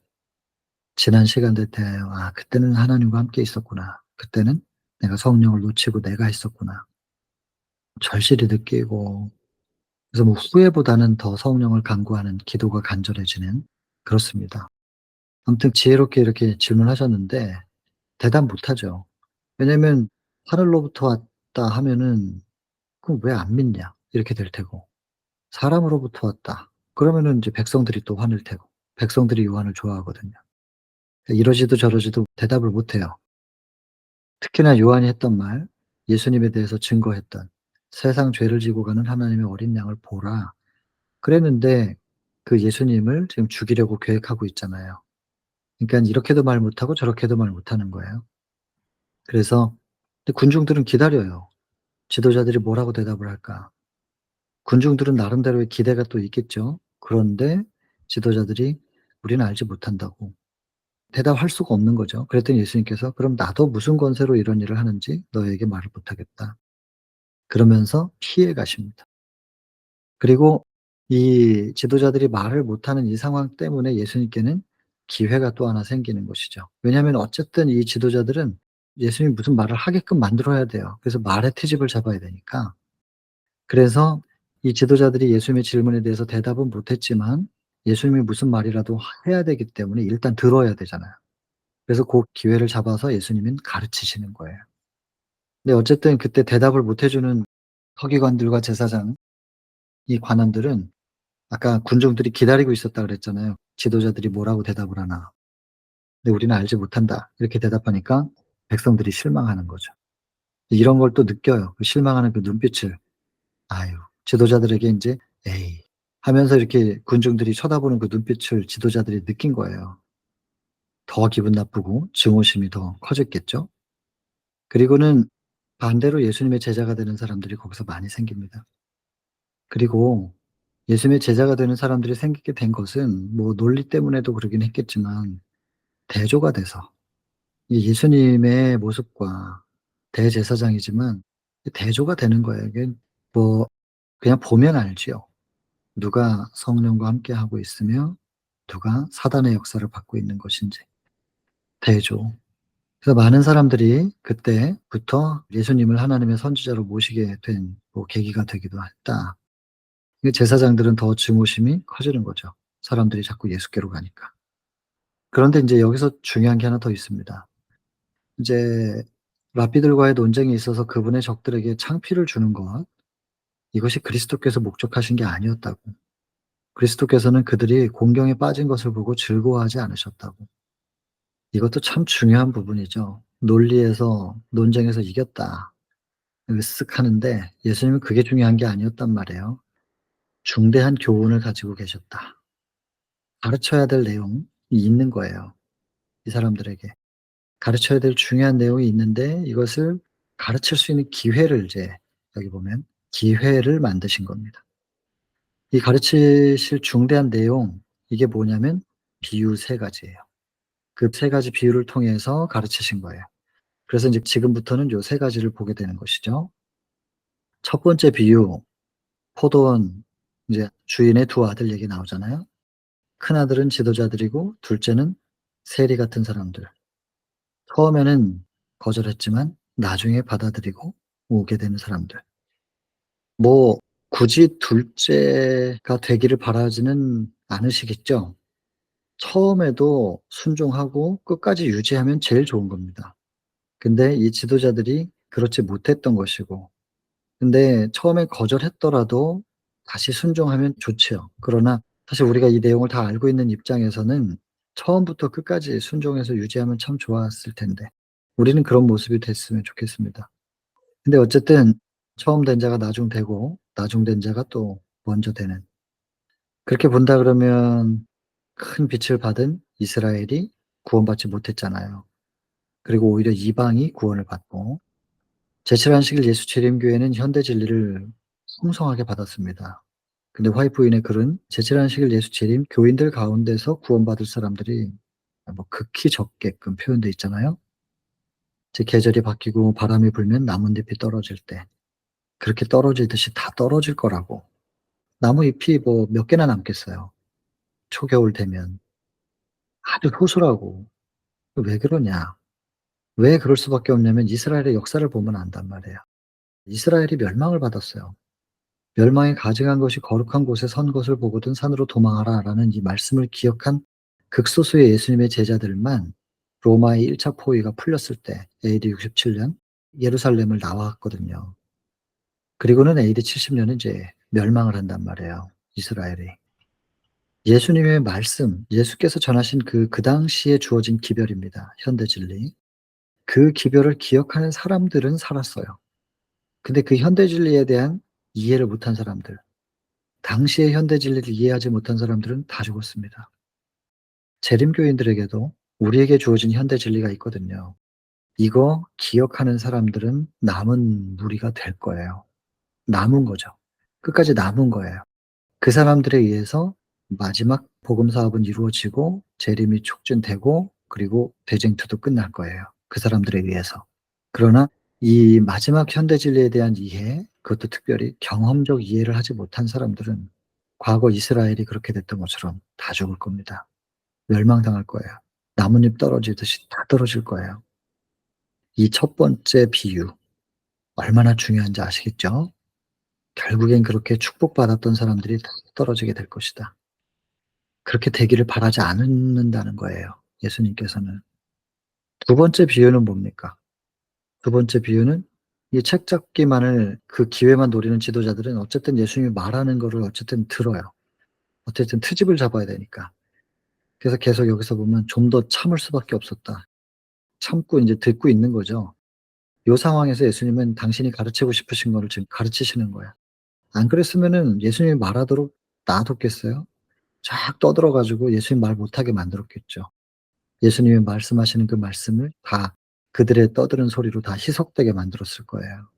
지난 시간들 때 '아 그때는 하나님과 함께 있었구나. 그때는 내가 성령을 놓치고 내가 했었구나.' 절실히 느끼고 그래서 뭐 후회보다는 더 성령을 간구하는 기도가 간절해지는 그렇습니다. 아무튼 지혜롭게 이렇게 질문하셨는데 대답 못 하죠. 왜냐면 "하늘로부터 왔다." 하면은 "그럼 왜 안 믿냐?" 이렇게 될 테고 "사람으로부터 왔다." 그러면은 인제 백성들이 또 화낼 테고 백성들이 요한을 좋아하거든요. 이러지도 저러지도 대답을 못 해요. 특히나 요한이 했던 말, 예수님에 대해서 증거했던 "세상 죄를 지고 가는 하나님의 어린 양을 보라." 그랬는데 그 예수님을 지금 죽이려고 계획하고 있잖아요. 그러니깐 이렇게도 말 못하고 저렇게도 말 못하는 거예요. 그래서 근데 군중들은 기다려요. 지도자들이 뭐라고 대답을 할까? 군중들은 나름대로의 기대가 또 있겠죠. 그런데 지도자들이 "우리는 알지 못한다."고 대답할 수가 없는 거죠. 그랬더니 예수님께서 "그럼 나도 무슨 권세로 이런 일을 하는지 너에게 말을 못 하겠다." 그러면서 피해 가십니다. 그리고 이 지도자들이 말을 못하는 이 상황 때문에 예수님께는 기회가 또 하나 생기는 것이죠. 왜냐하면 어쨌든 이 지도자들은 예수님이 무슨 말을 하게끔 만들어야 돼요. 그래서 말의 트집을 잡아야 되니까. 그래서 이 지도자들이 예수님의 질문에 대해서 대답은 못 했지만 예수님이 무슨 말이라도 해야 되기 때문에 일단 들어야 되잖아요. 그래서 그 기회를 잡아서 예수님은 가르치시는 거예요. 근데 어쨌든 그때 대답을 못 해 주는 서기관들과 제사장, 이 관원들은 아까 군중들이 기다리고 있었다 그랬잖아요. 지도자들이 뭐라고 대답을 하나. 근데 "우리는 알지 못한다." 이렇게 대답하니까 백성들이 실망하는 거죠. 이런 걸 또 느껴요. 그 실망하는 그 눈빛을. 아유, 지도자들에게 인제 '에이.' 하면서 이렇게 군중들이 쳐다보는 그 눈빛을 지도자들이 느낀 거예요. 더 기분 나쁘고 증오심이 더 커졌겠죠. 그리고는 반대로 예수님의 제자가 되는 사람들이 거기서 많이 생깁니다. 그리고 예수님의 제자가 되는 사람들이 생기게 된 것은 뭐 논리 때문에도 그러긴 했겠지만 대조가 돼서. 이 예수님의 모습과 대제사장이지만 대조가 되는 거예요. 이게 뭐 그냥 보면 알지요. 누가 성령과 함께하고 있으며 누가 사단의 역사를 받고 있는 것인지. 대조. 그래서 많은 사람들이 그때부터 예수님을 하나님의 선지자로 모시게 된 뭐 계기가 되기도 했다. 이 제사장들은 더 증오심이 커지는 거죠. 사람들이 자꾸 예수께로 가니까. 그런데 인제 여기서 중요한 게 하나 더 있습니다. 이제 랍비들과의 논쟁에 있어서 그분의 적들에게 창피를 주는 것, 이것이 그리스도께서 목적하신 게 아니었다고. 그리스도께서는 그들이 공경에 빠진 것을 보고 즐거워하지 않으셨다고. 이것도 참 중요한 부분이죠. 논리에서 논쟁에서 이겼다. 으쓱 하는데 예수님은 그게 중요한 게 아니었단 말이에요. 중대한 교훈을 가지고 계셨다. 가르쳐야 될 내용이 있는 거예요, 이 사람들에게. 가르쳐야 될 중요한 내용이 있는데 이것을 가르칠 수 있는 기회를 이제 여기 보면 기회를 만드신 겁니다. 이 가르치실 중대한 내용, 이게 뭐냐면 비유 3 가지예요. 그 3 가지 비유를 통해서 가르치신 거예요. 그래서 인제 지금부터는 요 3 가지를 보게 되는 것이죠. 첫 번째 비유, 포도원 이제 주인의 두 아들 얘기 나오잖아요. 큰아들은 지도자들이고 둘째는 세리 같은 사람들. 처음에는 거절했지만 나중에 받아들이고 오게 되는 사람들. 뭐 굳이 둘째가 되기를 바라지는 않으시겠죠. 처음에도 순종하고 끝까지 유지하면 제일 좋은 겁니다. 근데 이 지도자들이 그렇지 못했던 것이고, 근데 처음에 거절했더라도 다시 순종하면 좋지요. 그러나 사실 우리가 이 내용을 다 알고 있는 입장에서는 처음부터 끝까지 순종해서 유지하면 참 좋았을 텐데 우리는 그런 모습이 됐으면 좋겠습니다. 근데 어쨌든 처음 된 자가 나중 되고 나중 된 자가 또 먼저 되는, 그렇게 본다 그러면 큰 빛을 받은 이스라엘이 구원받지 못했잖아요. 그리고 오히려 이방이 구원을 받고, 제7 안식일 예수 재림교회는 현대 진리를 풍성하게 받았습니다. 근데 화이트인의 글은 제7 안식일 예수 재림 교인들 가운데서 구원받을 사람들이 뭐 극히 적게끔 표현돼 있잖아요. 제 계절이 바뀌고 바람이 불면 나뭇잎이 떨어질 때 그렇게 떨어지듯이 다 떨어질 거라고. 나무잎이 뭐 몇 개나 남겠어요. 초겨울 되면. 아주 소수라고. 왜 그러냐. 왜 그럴 수밖에 없냐면 이스라엘의 역사를 보면 안단 말이에요. 이스라엘이 멸망을 받았어요. "멸망에 가증한 것이 거룩한 곳에 선 것을 보거든 산으로 도망하라."라는 이 말씀을 기억한 극소수의 예수님의 제자들만 로마의 1차 포위가 풀렸을 때 AD 67년 예루살렘을 나왔거든요. 그리고는 AD 70 년에 인제 멸망을 한단 말이에요, 이스라엘이. 예수님의 말씀, 예수께서 전하신 그 당시에 주어진 기별입니다, 현대 진리. 그 기별을 기억하는 사람들은 살았어요. 근데 그 현대 진리에 대한 이해를 못한 사람들, 당시의 현대 진리를 이해하지 못한 사람들은 다 죽었습니다. 재림교인들에게도 우리에게 주어진 현대 진리가 있거든요. 이거 기억하는 사람들은 남은 무리가 될 거예요. 남은 거죠. 끝까지 남은 거예요. 그 사람들에 의해서 마지막 복음 사업은 이루어지고 재림이 촉진되고 그리고 대쟁투도 끝날 거예요, 그 사람들에 의해서. 그러나 이 마지막 현대 진리에 대한 이해, 그것도 특별히 경험적 이해를 하지 못한 사람들은 과거 이스라엘이 그렇게 됐던 것처럼 다 죽을 겁니다. 멸망당할 거예요. 나뭇잎 떨어지듯이 다 떨어질 거예요. 이 첫 번째 비유 얼마나 중요한지 아시겠죠? 결국엔 그렇게 축복받았던 사람들이 다 떨어지게 될 것이다. 그렇게 되기를 바라지 않는다는 거예요, 예수님께서는. 두 번째 비유는 뭡니까? 두 번째 비유는 이 책 잡기만을 그 기회만 노리는 지도자들은 어쨌든 예수님이 말하는 거를 어쨌든 들어요. 어쨌든 트집을 잡아야 되니까. 그래서 계속 여기서 보면 '좀 더 참을 수밖에 없었다.' 참고 인제 듣고 있는 거죠. 요 상황에서 예수님은 당신이 가르치고 싶으신 거를 지금 가르치시는 거야. 안 그랬으면은 예수님이 말하도록 놔뒀겠어요? 쫙 떠들어 가지고 예수님 말 못하게 만들었겠죠. 예수님이 말씀하시는 그 말씀을 다 그들의 떠드는 소리로 다 희석되게 만들었을 거예요.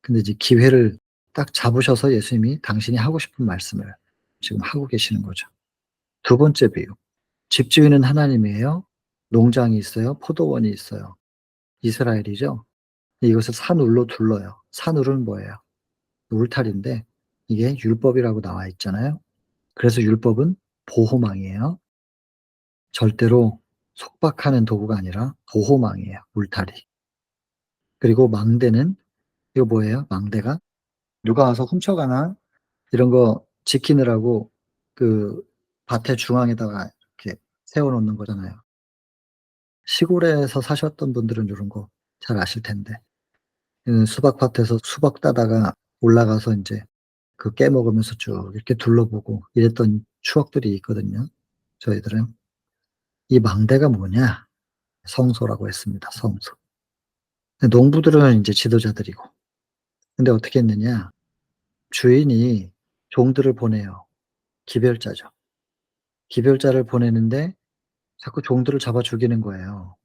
근데 이제 기회를 딱 잡으셔서 예수님이 당신이 하고 싶은 말씀을 지금 하고 계시는 거죠. 두 번째 비유. 집주인은 하나님이에요. 농장이 있어요. 포도원이 있어요. 이스라엘이죠. 이것을 산울로 둘러요. 산울은 뭐예요? 울타리인데 이게 율법이라고 나와 있잖아요. 그래서 율법은 보호망이에요. 절대로 속박하는 도구가 아니라 보호망이에요, 울타리. 그리고 망대는 이거 뭐예요? 망대가 누가 와서 훔쳐가나 이런 거 지키느라고 그 밭의 중앙에다가 이렇게 세워 놓는 거잖아요. 시골에서 사셨던 분들은 요런 거 잘 아실 텐데. 수박밭에서 수박 따다가 올라가서 인제 그 깨먹으면서 쭉 이렇게 둘러보고 이랬던 추억들이 있거든요, 저희들은. 이 망대가 뭐냐? 성소라고 했습니다, 성소. 근데 농부들은 인제 지도자들이고. 근데 어떻게 했느냐? 주인이 종들을 보내요. 기별자죠. 기별자를 보내는데 자꾸 종들을 잡아 죽이는 거예요.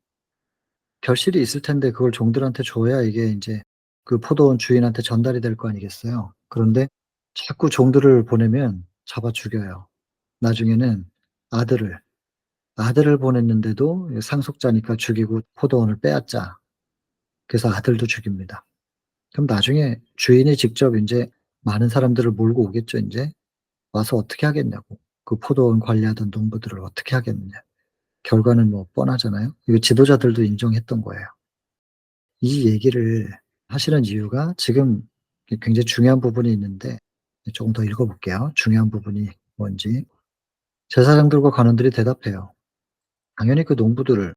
결실이 있을 텐데 그걸 종들한테 줘야 이게 인제 그 포도원 주인한테 전달이 될 거 아니겠어요. 그런데 자꾸 종들을 보내면 잡아 죽여요. 나중에는 아들을, 아들을 보냈는데도 상속자니까 죽이고 포도원을 빼앗자. 그래서 아들도 죽입니다. 그럼 나중에 주인이 직접 인제 많은 사람들을 몰고 오겠죠 인제. 와서 어떻게 하겠냐고. 그 포도원 관리하던 농부들을 어떻게 하겠느냐. 결과는 뭐 뻔하잖아요. 이거 지도자들도 인정했던 거예요. 이 얘기를 하시는 이유가 지금 굉장히 중요한 부분이 있는데 조금 더 읽어 볼게요. 중요한 부분이 뭔지. 제사장들과 관원들이 대답해요. 당연히 그 농부들을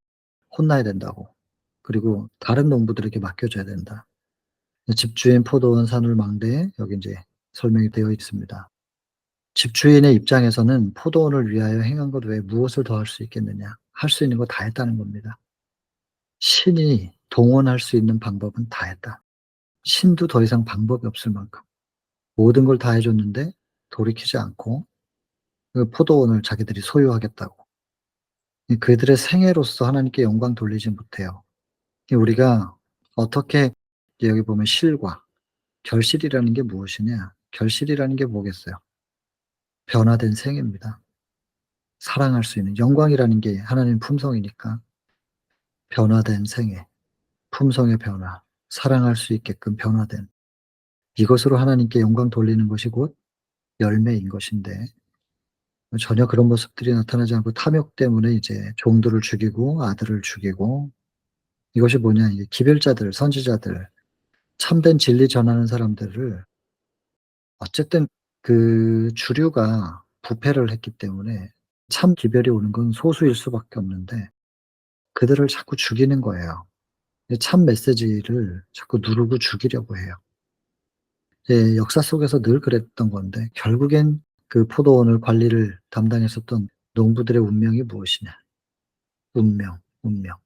혼나야 된다고. 그리고 다른 농부들에게 맡겨 줘야 된다. 집주인 포도원 산울 망대에 여기 인제 설명이 되어 있습니다. 집주인의 입장에서는 포도원을 위하여 행한 것 외에 무엇을 더 할 수 있겠느냐. 할 수 있는 거 다 했다는 겁니다. 신이 동원할 수 있는 방법은 다 했다. 신도 더 이상 방법이 없을 만큼 모든 걸 다 해 줬는데 돌이키지 않고 그 포도원을 자기들이 소유하겠다고. 그들의 생애로서 하나님께 영광 돌리지 못해요. 우리가 어떻게 여기 보면 실과 결실이라는 게 무엇이냐? 결실이라는 게 뭐겠어요? 변화된 생애입니다. 사랑할 수 있는 영광이라는 게 하나님 품성이니까 변화된 생애, 품성의 변화, 사랑할 수 있게끔 변화된 이것으로 하나님께 영광 돌리는 것이 곧 열매인 것인데 전혀 그런 모습들이 나타나지 않고 탐욕 때문에 이제 종들을 죽이고 아들을 죽이고 이것이 뭐냐 이게 기별자들, 선지자들, 참된 진리 전하는 사람들을 어쨌든 그 주류가 부패를 했기 때문에 참 기별이 오는 건 소수일 수밖에 없는데 그들을 자꾸 죽이는 거예요. 참 메시지를 자꾸 누르고 죽이려고 해요. 예, 역사 속에서 늘 그랬던 건데 결국엔 그 포도원을 관리를 담당했었던 농부들의 운명이 무엇이냐. 운명, 운명.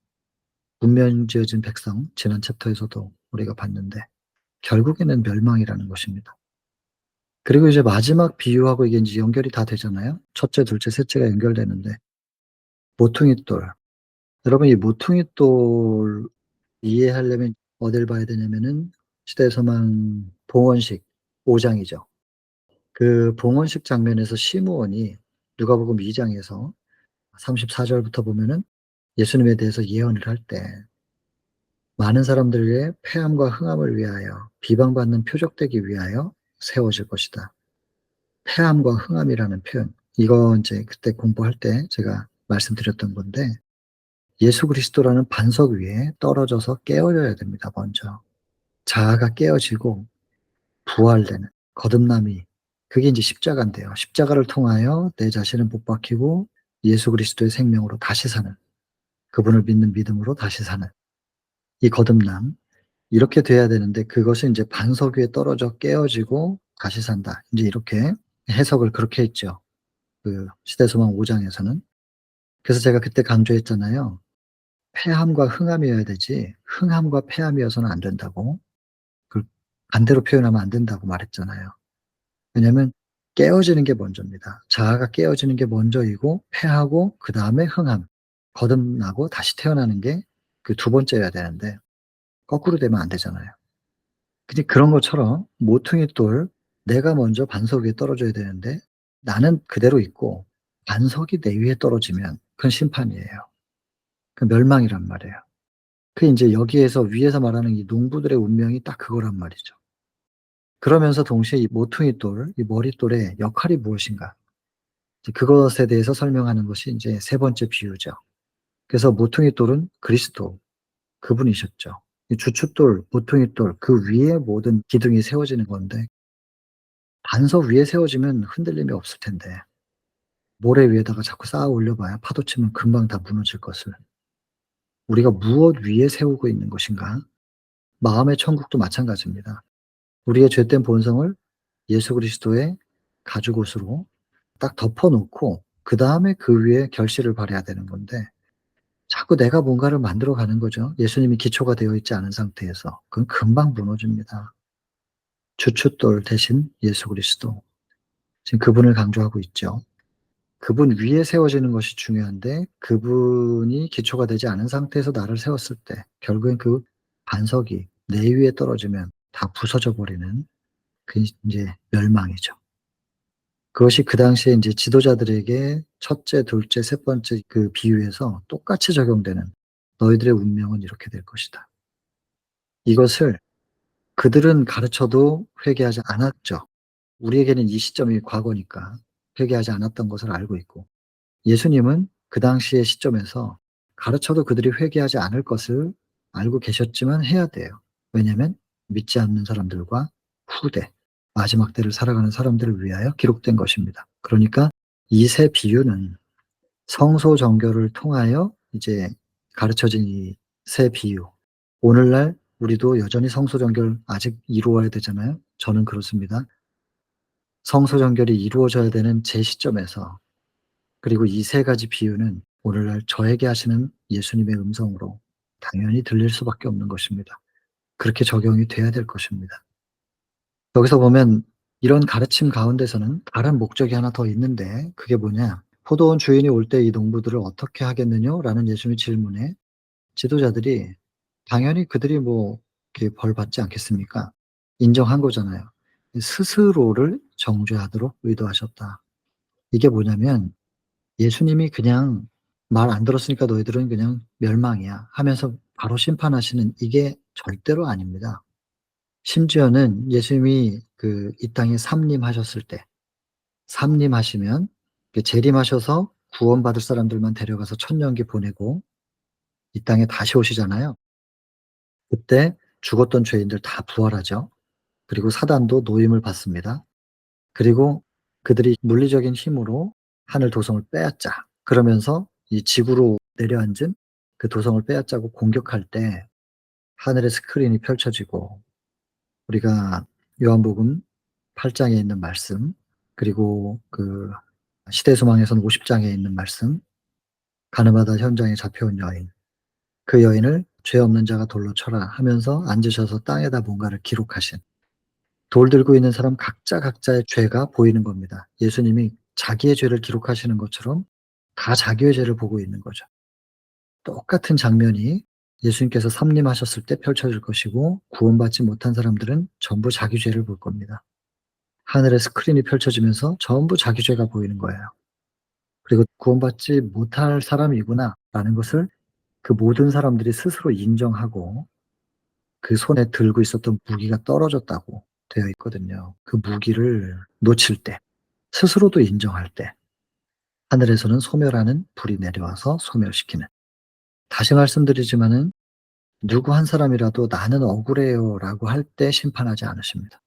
운명 지어진 백성 지난 챕터에서도 우리가 봤는데 결국에는 멸망이라는 것입니다. 그리고 이제 마지막 비유하고 이게 인제 연결이 다 되잖아요. 첫째, 둘째, 셋째가 연결되는데 모퉁이돌. 여러분 이 모퉁이돌 이해하려면 어딜 봐야 되냐면은 시대소망 봉헌식 5 장이죠. 그 봉헌식 장면에서 시므온이 누가복음 2 장에서 34 절부터 보면은 예수님에 대해서 예언을 할 때 많은 사람들의 패함과 흥함을 위하여 비방받는 표적되기 위하여 세워질 것이다. 패함과 흥함이라는 표현. 이거 인제 그때 공부할 때 제가 말씀드렸던 건데 예수 그리스도라는 반석 위에 떨어져서 깨어져야 됩니다 먼저. 자아가 깨어지고 부활되는 거듭남이 그게 인제 십자가인데요. 십자가를 통하여 내 자신을 못 박히고 예수 그리스도의 생명으로 다시 사는 그분을 믿는 믿음으로 다시 사는 이 거듭남 이렇게 돼야 되는데 그것이 인제 반석 위에 떨어져 깨어지고 다시 산다. 인제 이렇게 해석을 그렇게 했죠. 그 시대소망 5 장에서는. 그래서 제가 그때 강조했잖아요. 패함과 흥함이어야 되지 흥함과 패함이어서는 안 된다고. 그 반대로 표현하면 안 된다고 말했잖아요. 왜냐하면 깨어지는 게 먼저입니다. 자아가 깨어지는 게 먼저이고 패하고 그다음에 흥함, 거듭나고 다시 태어나는 게 그 두 번째여야 되는데 거꾸로 되면 안 되잖아요. 근데 그런 것처럼 모퉁이돌 내가 먼저 반석 위에 떨어져야 되는데 나는 그대로 있고 반석이 내 위에 떨어지면 그건 심판이에요. 그 멸망이란 말이에요. 그 인제 여기에서 위에서 말하는 이 농부들의 운명이 딱 그거란 말이죠. 그러면서 동시에 이 모퉁이돌, 이 머릿돌의 역할이 무엇인가, 이제 그것에 대해서 설명하는 것이 인제 세 번째 비유죠. 그래서 모퉁이돌은 그리스도, 그분이셨죠. 이 주춧돌, 모퉁이돌 그 위에 모든 기둥이 세워지는 건데, 반석 위에 세워지면 흔들림이 없을 텐데 모래 위에다가 자꾸 쌓아 올려 봐야 파도 치면 금방 다 무너질 것을 우리가 무엇 위에 세우고 있는 것인가? 마음의 천국도 마찬가지입니다. 우리의 죄된 본성을 예수 그리스도의 가죽옷으로 딱 덮어 놓고 그다음에 그 위에 결실을 발해야 되는 건데, 자꾸 내가 뭔가를 만들어 가는 거죠. 예수님이 기초가 되어 있지 않은 상태에서. 그건 금방 무너집니다. 주춧돌 대신 예수 그리스도. 지금 그분을 강조하고 있죠. 그분 위에 세워지는 것이 중요한데, 그분이 기초가 되지 않은 상태에서 나를 세웠을 때 결국엔 그 반석이 내 위에 떨어지면 다 부서져 버리는, 그 인제 멸망이죠. 그것이 그 당시에 인제 지도자들에게 첫째, 둘째, 셋 번째 그 비유에서 똑같이 적용되는, "너희들의 운명은 이렇게 될 것이다." 이것을 그들은 가르쳐도 회개하지 않았죠. 우리에게는 이 시점이 과거니까 회개하지 않았던 것을 알고 있고, 예수님은 그 당시의 시점에서 가르쳐도 그들이 회개하지 않을 것을 알고 계셨지만 해야 돼요. 왜냐하면 믿지 않는 사람들과 후대, 마지막 때를 살아가는 사람들을 위하여 기록된 것입니다. 그러니까 이 세 비유는 성소 정결을 통하여 이제 가르쳐진 이 세 비유, 오늘날 우리도 여전히 성소 정결 아직 이루어야 되잖아요. 저는 그렇습니다. 성소 정결이 이루어져야 되는 제 시점에서, 그리고 이 세 가지 비유는 오늘날 저에게 하시는 예수님의 음성으로 당연히 들릴 수밖에 없는 것입니다. 그렇게 적용이 돼야 될 것입니다. 여기서 보면 이런 가르침 가운데서는 다른 목적이 하나 더 있는데, 그게 뭐냐? "포도원 주인이 올 때 이 농부들을 어떻게 하겠느뇨?"라는 예수님의 질문에 지도자들이 당연히 그들이 뭐 이렇게 벌 받지 않겠습니까? 인정한 거잖아요. 스스로를 정죄하도록 의도하셨다. 이게 뭐냐면, 예수님이 그냥 "말 안 들었으니까 너희들은 그냥 멸망이야." 하면서 바로 심판하시는, 이게 절대로 아닙니다. 심지어는 예수님이 그 이 땅에 삼림하셨을 때, 삼림하시면 그 재림하셔서 구원받을 사람들만 데려가서 천년기 보내고 이 땅에 다시 오시잖아요. 그때 죽었던 죄인들 다 부활하죠. 그리고 사단도 노임을 받습니다. 그리고 그들이 물리적인 힘으로 하늘 도성을 빼앗자 그러면서 이 지구로 내려앉은 그 도성을 빼앗자고 공격할 때 하늘의 스크린이 펼쳐지고, 우리가 요한복음 8 장에 있는 말씀, 그리고 그 시대소망에서는 50 장에 있는 말씀, 가늠하다 현장에 잡혀온 여인, 그 여인을 "죄 없는 자가 돌로 쳐라." 하면서 앉으셔서 땅에다 뭔가를 기록하신, 돌 들고 있는 사람 각자 각자의 죄가 보이는 겁니다. 예수님이 자기의 죄를 기록하시는 것처럼 다 자기의 죄를 보고 있는 거죠. 똑같은 장면이 예수님께서 삼림하셨을 때 펼쳐질 것이고, 구원받지 못한 사람들은 전부 자기 죄를 볼 겁니다. 하늘의 스크린이 펼쳐지면서 전부 자기 죄가 보이는 거예요. 그리고 '구원받지 못할 사람이구나.'라는 것을 그 모든 사람들이 스스로 인정하고, 그 손에 들고 있었던 무기가 떨어졌다고 되어 있거든요. 그 무기를 놓칠 때, 스스로도 인정할 때 하늘에서는 소멸하는 불이 내려와서 소멸시키는. 다시 말씀드리지만은 누구 한 사람이라도 "나는 억울해요."라고 할 때 심판하지 않으십니다.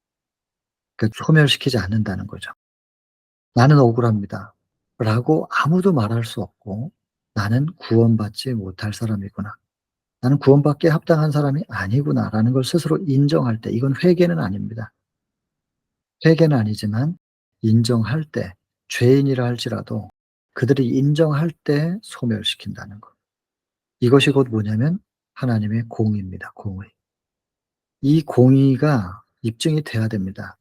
그러니까 소멸시키지 않는다는 거죠. "나는 억울합니다." 라고 아무도 말할 수 없고, '나는 구원받지 못할 사람이구나. 나는 구원받기에 합당한 사람이 아니구나.'라는 걸 스스로 인정할 때, 이건 회개는 아닙니다. 회개는 아니지만 인정할 때, 죄인이라 할지라도 그들이 인정할 때 소멸시킨다는 것. 이것이 곧 뭐냐면 하나님의 공의입니다, 공의. 이 공의가 입증이 돼야 됩니다.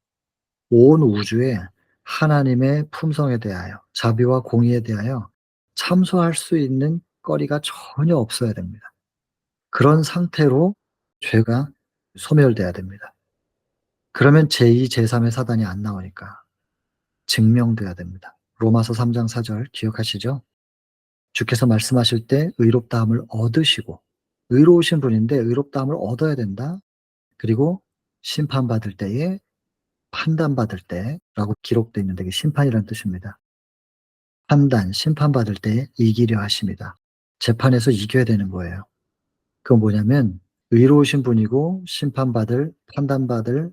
온 우주에 하나님의 품성에 대하여, 자비와 공의에 대하여 참소할 수 있는 거리가 전혀 없어야 됩니다. 그런 상태로 죄가 소멸돼야 됩니다. 그러면 제2, 제3의 사단이 안 나오니까 증명돼야 됩니다. 로마서 3장 4절 기억하시죠? 주께서 말씀하실 때 의롭다함을 얻으시고, 의로우신 분인데 의롭다함을 얻어야 된다. 그리고 심판받을 때에, 판단받을 때라고 기록되어 있는데, 이게 심판이라는 뜻입니다. 판단, 심판받을 때에 이기려 하심이다. 재판에서 이겨야 되는 거예요. 그건 뭐냐면 의로우신 분이고 심판받을, 판단받을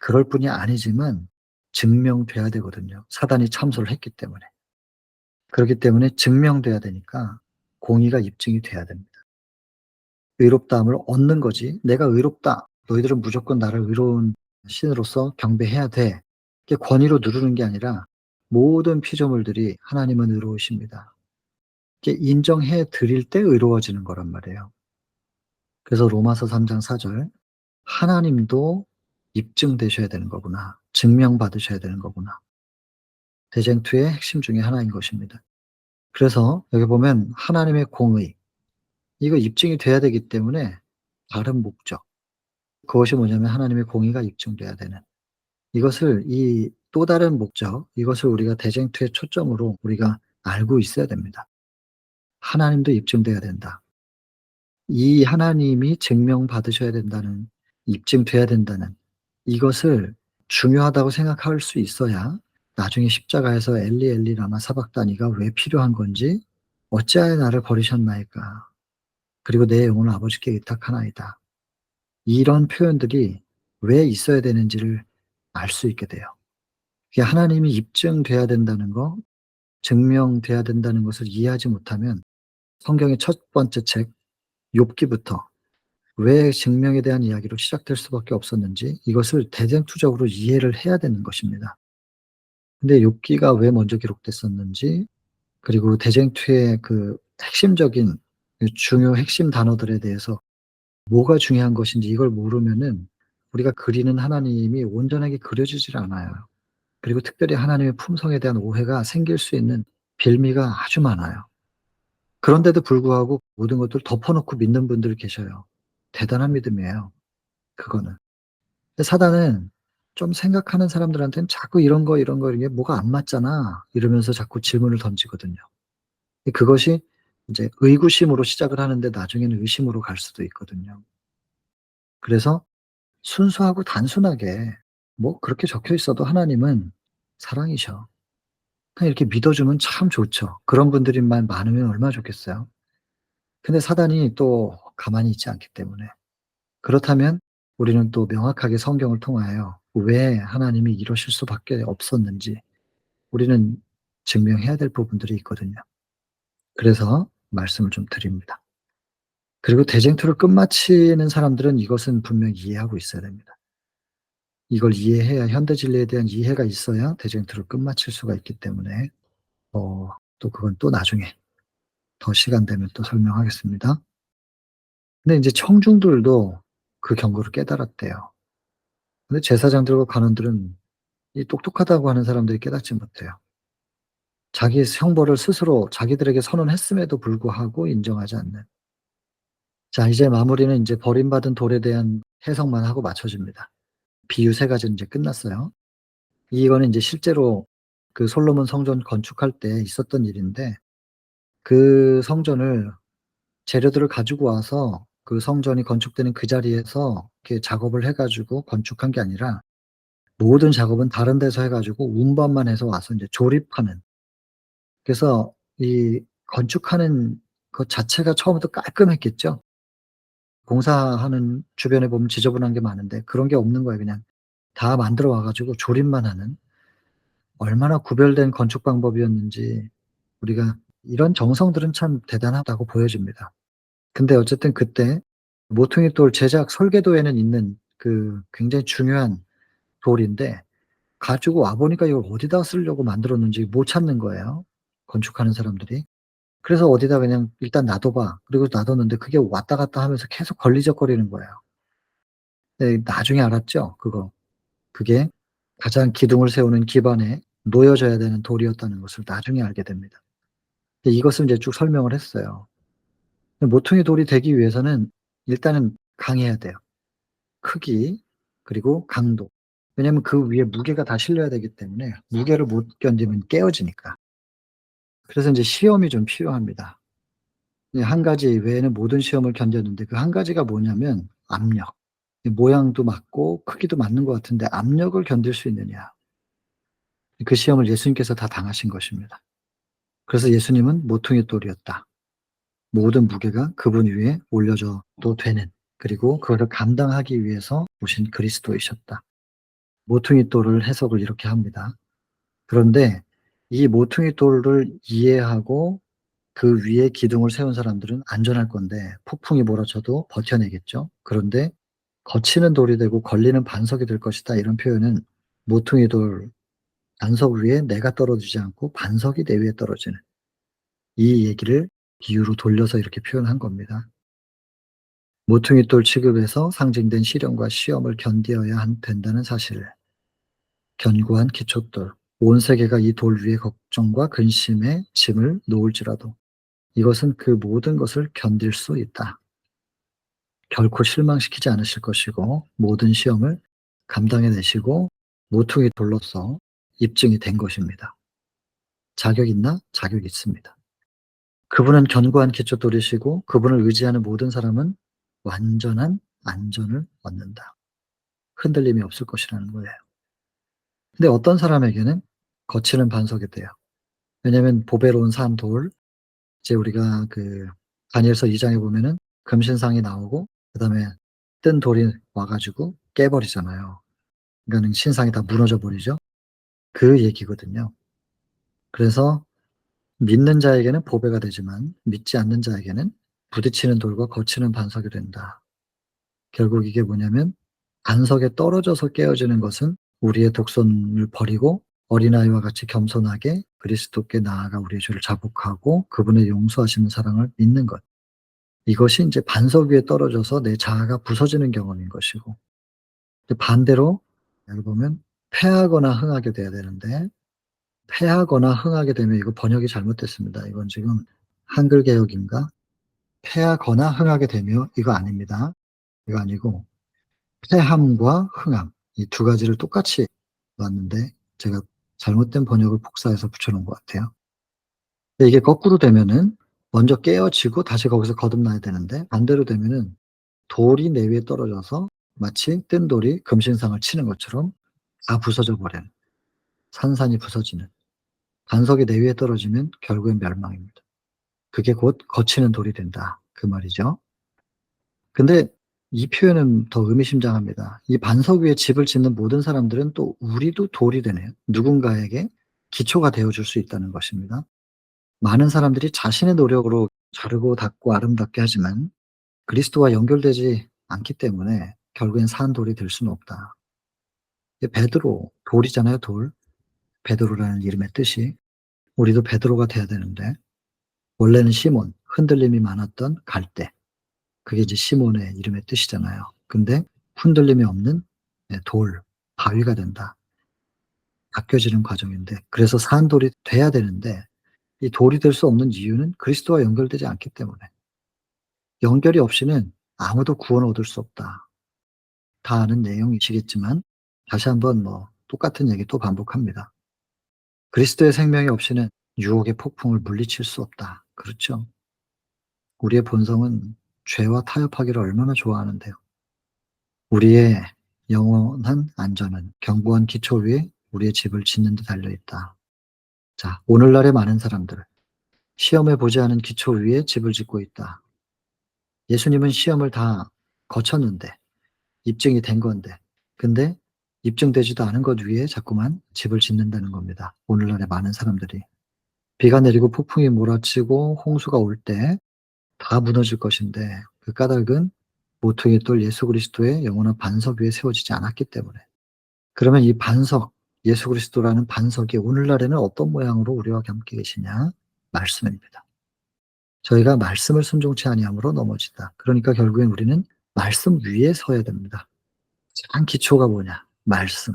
그럴 뿐이 아니지만 증명돼야 되거든요. 사단이 참소를 했기 때문에. 그렇기 때문에 증명돼야 되니까 공의가 입증이 돼야 됩니다. 의롭다함을 얻는 거지. 내가 의롭다. 너희들은 무조건 나를 의로운 신으로서 경배해야 돼. 이게 권위로 누르는 게 아니라 모든 피조물들이 하나님은 의로우십니다. 이게 인정해 드릴 때 의로워지는 거란 말이에요. 그래서 로마서 3장 4절, 하나님도 입증되셔야 되는 거구나. 증명받으셔야 되는 거구나. 대쟁투의 핵심 중에 하나인 것입니다. 그래서 여기 보면 하나님의 공의, 이거 입증이 돼야 되기 때문에 다른 목적, 그것이 뭐냐면 하나님의 공의가 입증돼야 되는, 이것을, 이 또 다른 목적, 이것을 우리가 대쟁투의 초점으로 우리가 알고 있어야 됩니다. 하나님도 입증돼야 된다. 이 하나님이 증명받으셔야 된다는, 입증돼야 된다는 이것을 중요하다고 생각할 수 있어야 나중에 십자가에서 엘리 엘리 라마 사박다니가 왜 필요한 건지, 어찌하여 나를 버리셨나이까, 그리고 내 영혼을 아버지께 의탁하나이다, 이런 표현들이 왜 있어야 되는지를 알 수 있게 돼요. 이게 하나님이 입증돼야 된다는 거, 증명돼야 된다는 것을 이해하지 못하면 성경의 첫 번째 책 욥기부터 왜 증명에 대한 이야기로 시작될 수밖에 없었는지, 이것을 대쟁투적으로 이해를 해야 되는 것입니다. 근데 욥기가 왜 먼저 기록됐었는지, 그리고 대쟁투의 그 핵심적인, 그 중요 핵심 단어들에 대해서 뭐가 중요한 것인지 이걸 모르면은 우리가 그리는 하나님이 온전하게 그려지질 않아요. 그리고 특별히 하나님의 품성에 대한 오해가 생길 수 있는 빌미가 아주 많아요. 그런데도 불구하고 모든 것들을 덮어놓고 믿는 분들이 계셔요. 대단한 믿음이에요, 그거는. 근데 사단은 좀 생각하는 사람들한테는 자꾸 이런 거, 이런 거, 이게 뭐가 안 맞잖아, 이러면서 자꾸 질문을 던지거든요. 그것이 이제 의구심으로 시작을 하는데 나중에는 의심으로 갈 수도 있거든요. 그래서 순수하고 단순하게, 뭐 그렇게 적혀 있어도 하나님은 사랑이셔, 그냥 이렇게 믿어주면 참 좋죠. 그런 분들만 많으면 얼마나 좋겠어요. 근데 사단이 또 가만히 있지 않기 때문에, 그렇다면 우리는 또 명확하게 성경을 통하여 왜 하나님이 이러실 수밖에 없었는지 우리는 증명해야 될 부분들이 있거든요. 그래서 말씀을 좀 드립니다. 그리고 대쟁투를 끝마치는 사람들은 이것은 분명히 이해하고 있어야 됩니다. 이걸 이해해야, 현대 진리에 대한 이해가 있어야 대쟁투를 끝마칠 수가 있기 때문에, 또 그건 또 나중에 더 시간 되면 또 설명하겠습니다. 근데 인제 청중들도 그 경고를 깨달았대요. 근데 제사장들과 관원들은 이 똑똑하다고 하는 사람들이 깨닫지 못해요. 자기의 형벌을 스스로 자기들에게 선언했음에도 불구하고 인정하지 않는. 자, 이제 마무리는 인제 버림받은 돌에 대한 해석만 하고 마쳐집니다. 비유 3 가지는 이제 끝났어요. 이거는 인제 실제로 그 솔로몬 성전 건축할 때 있었던 일인데, 그 성전을, 재료들을 가지고 와서 그 성전이 건축되는 그 자리에서 이렇게 작업을 해 가지고 건축한 게 아니라 모든 작업은 다른 데서 해 가지고 운반만 해서 와서 인제 조립하는. 그래서 이 건축하는 것 자체가 처음부터 깔끔했겠죠. 공사하는 주변에 보면 지저분한 게 많은데 그런 게 없는 거예요. 그냥 다 만들어 와 가지고 조립만 하는, 얼마나 구별된 건축 방법이었는지, 우리가 이런 정성들은 참 대단하다고 보여집니다. 근데 어쨌든 그때 모퉁이 돌 제작 설계도에는 있는 그 굉장히 중요한 돌인데, 가지고 와 보니까 이걸 어디다 쓰려고 만들었는지 못 찾는 거예요, 건축하는 사람들이. 그래서 "어디다 그냥 일단 놔둬 봐." 그리고 놔뒀는데 그게 왔다 갔다 하면서 계속 걸리적거리는 거예요. 네, 나중에 알았죠, 그거. 그게 가장 기둥을 세우는 기반에 놓여져야 되는 돌이었다는 것을 나중에 알게 됩니다. 근데 이것을 인제 쭉 설명을 했어요. 모퉁이 돌이 되기 위해서는 일단은 강해야 돼요. 크기, 그리고 강도. 왜냐하면 그 위에 무게가 다 실려야 되기 때문에 무게를 못 견디면 깨어지니까. 그래서 인제 시험이 좀 필요합니다. 이 한 가지 외에는 모든 시험을 견뎠는데 그 한 가지가 뭐냐면 압력. 이 모양도 맞고 크기도 맞는 것 같은데 압력을 견딜 수 있느냐. 그 시험을 예수님께서 다 당하신 것입니다. 그래서 예수님은 모퉁이 돌이었다. 모든 무게가 그분 위에 올려져도 되는, 그리고 그것을 감당하기 위해서 오신 그리스도이셨다. 모퉁이 돌을 해석을 이렇게 합니다. 그런데 이 모퉁이 돌을 이해하고 그 위에 기둥을 세운 사람들은 안전할 건데 폭풍이 몰아쳐도 버텨내겠죠. 그런데 "거치는 돌이 되고 걸리는 반석이 될 것이다." 이런 표현은 모퉁이 돌 반석 위에 내가 떨어지지 않고 반석이 내 위에 떨어지는, 이 얘기를 비유로 돌려서 이렇게 표현한 겁니다. 모퉁이 돌 취급에서 상징된 시련과 시험을 견디어야 된다는 사실, 견고한 기초돌, 온 세계가 이 돌 위에 걱정과 근심의 짐을 놓을지라도 이것은 그 모든 것을 견딜 수 있다. 결코 실망시키지 않으실 것이고 모든 시험을 감당해내시고 모퉁이 돌로서 입증이 된 것입니다. 자격 있나? 자격이 있습니다. 그분은 견고한 기초돌이시고 그분을 의지하는 모든 사람은 완전한 안전을 얻는다. 흔들림이 없을 것이라는 거예요. 근데 어떤 사람에게는 거치는 반석이 돼요. 왜냐하면 보배로운 산 돌, 이제 우리가 그 다니엘서 2 장에 보면은 금신상이 나오고 그다음에 뜬 돌이 와 가지고 깨 버리잖아요. 그러니까는 신상이 다 무너져 버리죠. 그 얘기거든요. 그래서 믿는 자에게는 보배가 되지만 믿지 않는 자에게는 부딪히는 돌과 거치는 반석이 된다. 결국 이게 뭐냐면 반석에 떨어져서 깨어지는 것은 우리의 독선을 버리고 어린아이와 같이 겸손하게 그리스도께 나아가 우리의 죄를 자복하고 그분의 용서하시는 사랑을 믿는 것. 이것이 인제 반석 위에 떨어져서 내 자아가 부서지는 경험인 것이고, 근데 반대로 여기 보면 패하거나 흥하게 돼야 되는데 패하거나 흥하게 되면 이거 번역이 잘못됐습니다. 이건 지금 한글 개역인가? 패하거나 흥하게 되며 이거 아닙니다. 이거 아니고 패함과 흥함, 이 두 가지를 똑같이 놨는데 제가 잘못된 번역을 복사해서 붙여 놓은 것 같아요. 근데 이게 거꾸로 되면은 먼저 깨어지고 다시 거기서 거듭나야 되는데 반대로 되면은 돌이 내 위에 떨어져서 마치 뜬 돌이 금신상을 치는 것처럼 다 부서져 버리는, 산산이 부서지는, 반석이 내 위에 떨어지면 결국엔 멸망입니다. 그게 곧 거치는 돌이 된다 그 말이죠. 근데 이 표현은 더 의미심장합니다. 이 반석 위에 집을 짓는 모든 사람들은 또 우리도 돌이 되네요. 누군가에게 기초가 되어 줄 수 있다는 것입니다. 많은 사람들이 자신의 노력으로 자르고 닦고 아름답게 하지만 그리스도와 연결되지 않기 때문에 결국엔 산 돌이 될 수는 없다. 이게 베드로, 돌이잖아요, 돌. 베드로라는 이름의 뜻이. 우리도 베드로가 돼야 되는데 원래는 시몬, 흔들림이 많았던 갈대. 그게 이제 시몬의 이름의 뜻이잖아요. 근데 흔들림이 없는 돌, 바위가 된다. 바뀌어지는 과정인데 그래서 산 돌이 돼야 되는데 이 돌이 될 수 없는 이유는 그리스도와 연결되지 않기 때문에. 연결이 없이는 아무도 구원을 얻을 수 없다. 다 아는 내용이시겠지만 다시 한번 뭐 똑같은 얘기 또 반복합니다. 그리스도의 생명이 없이는 유혹의 폭풍을 물리칠 수 없다. 그렇죠? 우리의 본성은 죄와 타협하기를 얼마나 좋아하는데요. 우리의 영원한 안전은 견고한 기초 위에 우리의 집을 짓는 데 달려 있다. 자, 오늘날의 많은 사람들, 시험해 보지 않은 기초 위에 집을 짓고 있다. 예수님은 시험을 다 거쳤는데 입증이 된 건데, 근데 입증되지도 않은 것 위에 자꾸만 집을 짓는다는 겁니다. 오늘날의 많은 사람들이. 비가 내리고 폭풍이 몰아치고 홍수가 올 때 다 무너질 것인데 그 까닭은 모퉁이 돌 예수 그리스도의 영원한 반석 위에 세워지지 않았기 때문에. 그러면 이 반석, 예수 그리스도라는 반석이 오늘날에는 어떤 모양으로 우리와 함께 계시냐? 말씀입니다. 저희가 말씀을 순종치 아니함으로 넘어진다. 그러니까 결국엔 우리는 말씀 위에 서야 됩니다. 가장 기초가 뭐냐? 말씀.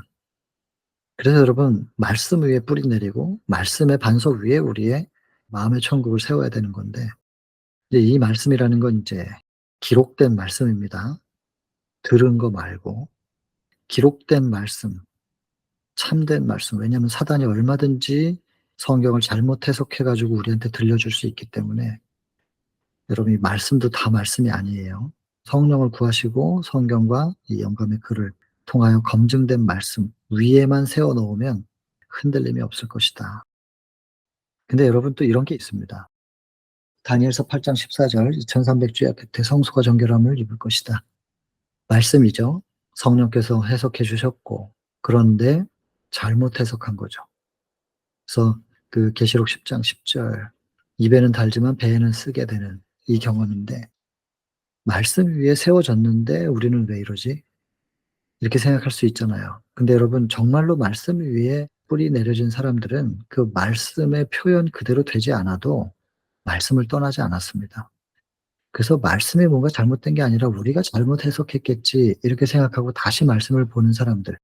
그래서 여러분 말씀 위에 뿌리 내리고 말씀의 반석 위에 우리의 마음의 천국을 세워야 되는 건데 이제 이 말씀이라는 건 인제 기록된 말씀입니다. 들은 거 말고 기록된 말씀, 참된 말씀. 왜냐하면 사단이 얼마든지 성경을 잘못 해석해 가지고 우리한테 들려줄 수 있기 때문에 여러분 이 말씀도 다 말씀이 아니에요. 성령을 구하시고 성경과 이 영감의 글을 통하여 검증된 말씀 위에만 세워 놓으면 흔들림이 없을 것이다. 근데 여러분 또 이런 게 있습니다. 다니엘서 8장 14절 "2300 주야 끝에 성소가 정결함을 입을 것이다." 말씀이죠. 성령께서 해석해 주셨고 그런데 잘못 해석한 거죠. 그래서 그 계시록 10장 10절 "입에는 달지만 배에는 쓰게 되는." 이 경험인데 '말씀 위에 세워졌는데 우리는 왜 이러지?' 이렇게 생각할 수 있잖아요. 근데 여러분 정말로 말씀 위에 뿌리 내려진 사람들은 그 말씀의 표현 그대로 되지 않아도 말씀을 떠나지 않았습니다. 그래서 말씀이 뭔가 잘못된 게 아니라 '우리가 잘못 해석했겠지.' 이렇게 생각하고 다시 말씀을 보는 사람들.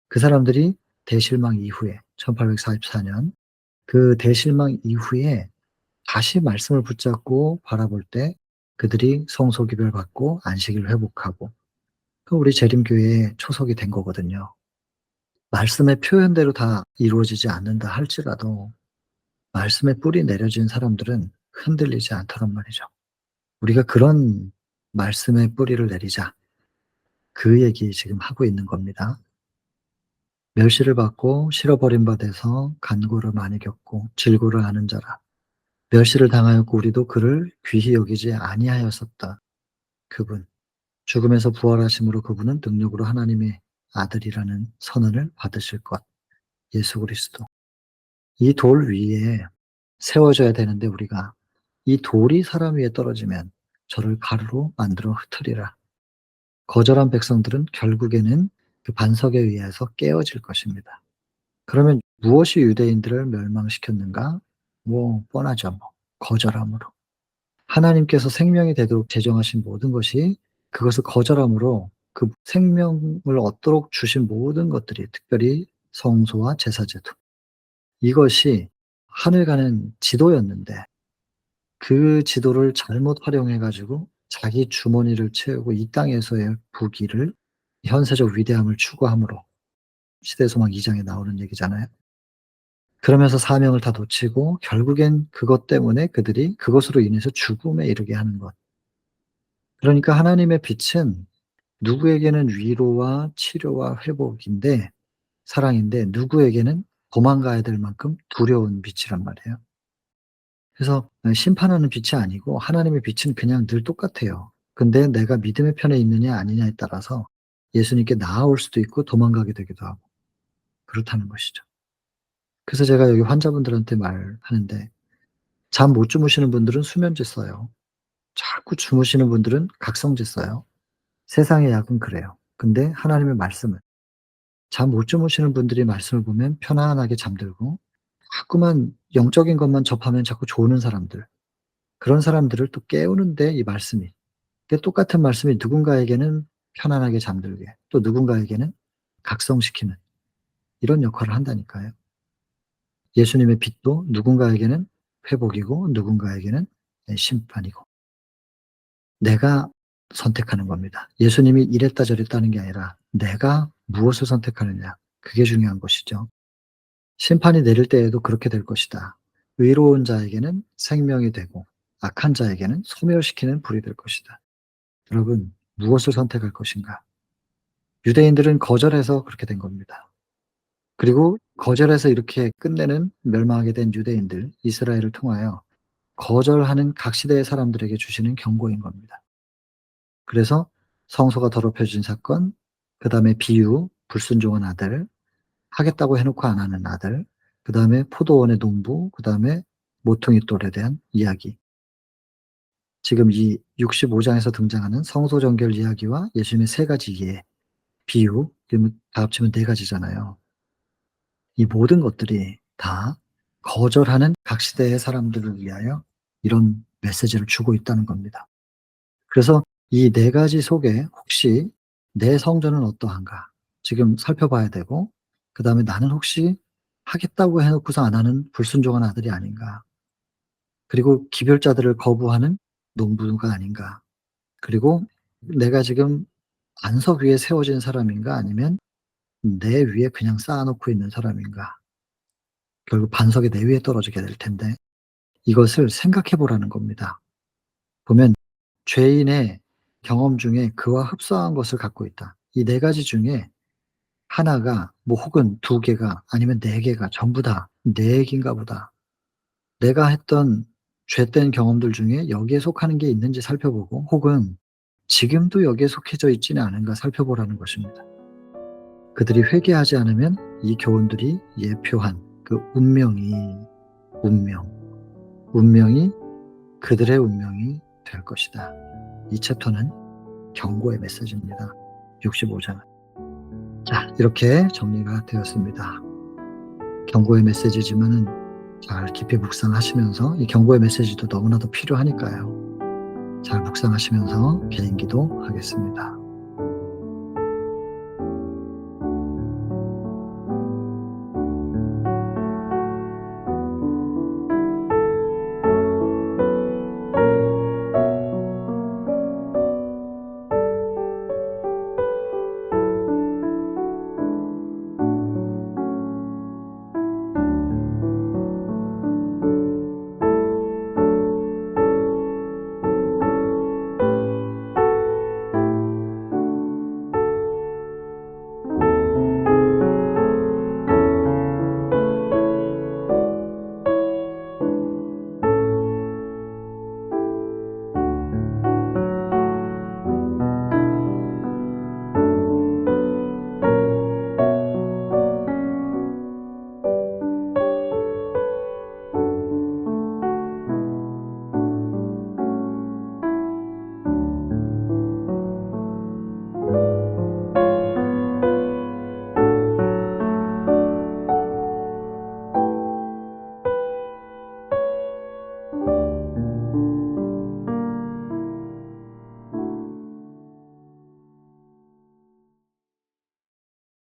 그 사람들이 대실망 이후에 1844년 그 대실망 이후에 다시 말씀을 붙잡고 바라볼 때 그들이 성소 기별받고 안식일을 회복하고 그 우리 재림교회의 초석이 된 거거든요. 말씀의 표현대로 다 이루어지지 않는다 할지라도 말씀의 뿌리 내려진 사람들은 흔들리지 않더란 말이죠. 우리가 그런 말씀의 뿌리를 내리자. 그 얘기 지금 하고 있는 겁니다. 멸시를 받고 실어버린 바 돼서 간고를 많이 겪고 질고를 하는 자라. 멸시를 당하였고 우리도 그를 귀히 여기지 아니하였었다. 그분. 죽음에서 부활하심으로 그분은 능력으로 하나님의 아들이라는 선언을 받으실 것. 예수 그리스도. 이 돌 위에 세워져야 되는데 우리가 이 돌이 사람 위에 떨어지면 저를 가루로 만들어 흩으리라. 거절한 백성들은 결국에는 그 반석에 의해서 깨어질 것입니다. 그러면 무엇이 유대인들을 멸망시켰는가? 뭐 뻔하죠 뭐. 거절함으로. 하나님께서 생명이 되도록 제정하신 모든 것이 그것을 거절함으로 그 생명을 얻도록 주신 모든 것들이 특별히 성소와 제사제도 이것이 하늘 가는 지도였는데 그 지도를 잘못 활용해 가지고 자기 주머니를 채우고 이 땅에서의 부귀를 현세적 위대함을 추구함으로 시대소망 2 장에 나오는 얘기잖아요. 그러면서 사명을 다 놓치고 결국엔 그것 때문에 그들이 그것으로 인해서 죽음에 이르게 하는 것. 그러니까 하나님의 빛은 누구에게는 위로와 치료와 회복인데 사랑인데 누구에게는 도망가야 될 만큼 두려운 빛이란 말이에요. 그래서 심판하는 빛이 아니고 하나님의 빛은 그냥 늘 똑같아요. 근데 내가 믿음의 편에 있느냐 아니냐에 따라서 예수님께 나아올 수도 있고 도망가게 되기도 하고 그렇다는 것이죠. 그래서 제가 여기 환자분들한테 말하는데 잠 못 주무시는 분들은 수면제 써요. 자꾸 주무시는 분들은 각성제 써요. 세상의 약은 그래요. 근데 하나님의 말씀은 잠 못 주무시는 분들이 말씀을 보면 편안하게 잠들고 자꾸만 영적인 것만 접하면 자꾸 조는 사람들, 그런 사람들을 또 깨우는데 이 말씀이 똑같은 말씀이 누군가에게는 편안하게 잠들게 또 누군가에게는 각성시키는 이런 역할을 한다니까요. 예수님의 빛도 누군가에게는 회복이고 누군가에게는 심판이고 내가 선택하는 겁니다. 예수님이 이랬다 저랬다 하는 게 아니라 내가 무엇을 선택하느냐 그게 중요한 것이죠. 심판이 내릴 때에도 그렇게 될 것이다. 의로운 자에게는 생명이 되고 악한 자에게는 소멸시키는 불이 될 것이다. 여러분 무엇을 선택할 것인가? 유대인들은 거절해서 그렇게 된 겁니다. 그리고 거절해서 이렇게 끝내는 멸망하게 된 유대인들 이스라엘을 통하여 거절하는 각 시대의 사람들에게 주시는 경고인 겁니다. 그래서 성소가 더럽혀진 사건, 그다음에 비유, 불순종한 아들, 하겠다고 해 놓고 안 하는 아들, 그다음에 포도원의 농부, 그다음에 모퉁이 돌에 대한 이야기. 지금 이 65 장에서 등장하는 성소 정결 이야기와 예수님의 세 가지 예, 비유, 그러면 다 합치면 네 가지잖아요. 이 모든 것들이 다 거절하는 각 시대의 사람들을 위하여 이런 메시지를 주고 있다는 겁니다. 그래서 이 네 가지 속에 혹시 '내 성전은 어떠한가?' 지금 살펴봐야 되고 그다음에 '나는 혹시 하겠다고 해 놓고서 안 하는 불순종한 아들이 아닌가?' 그리고 '기별자들을 거부하는 농부가 아닌가?' 그리고 '내가 지금 반석 위에 세워진 사람인가 아니면 내 위에 그냥 쌓아 놓고 있는 사람인가?' 결국 반석의 내위에 떨어지게 될 텐데 이것을 생각해 보라는 겁니다. 보면 죄인의 경험 중에 그와 흡사한 것을 갖고 있다. 이 4 가지 중에 하나가 뭐 혹은 2 개가 아니면 4 개가 전부 다 '내 얘기인가 보다.' 내가 했던 죄된 경험들 중에 여기에 속하는 게 있는지 살펴보고 혹은 지금도 여기에 속해져 있지는 않은가 살펴보라는 것입니다. 그들이 회개하지 않으면 이 교훈들이 예표한 그 운명이 그들의 운명이 될 것이다. 이 챕터는 경고의 메시지입니다. 65장. 자, 이렇게 정리가 되었습니다. 경고의 메시지지만은 잘 깊이 묵상하시면서 이 경고의 메시지도 너무나도 필요하니까요. 잘 묵상하시면서 개인기도 하겠습니다.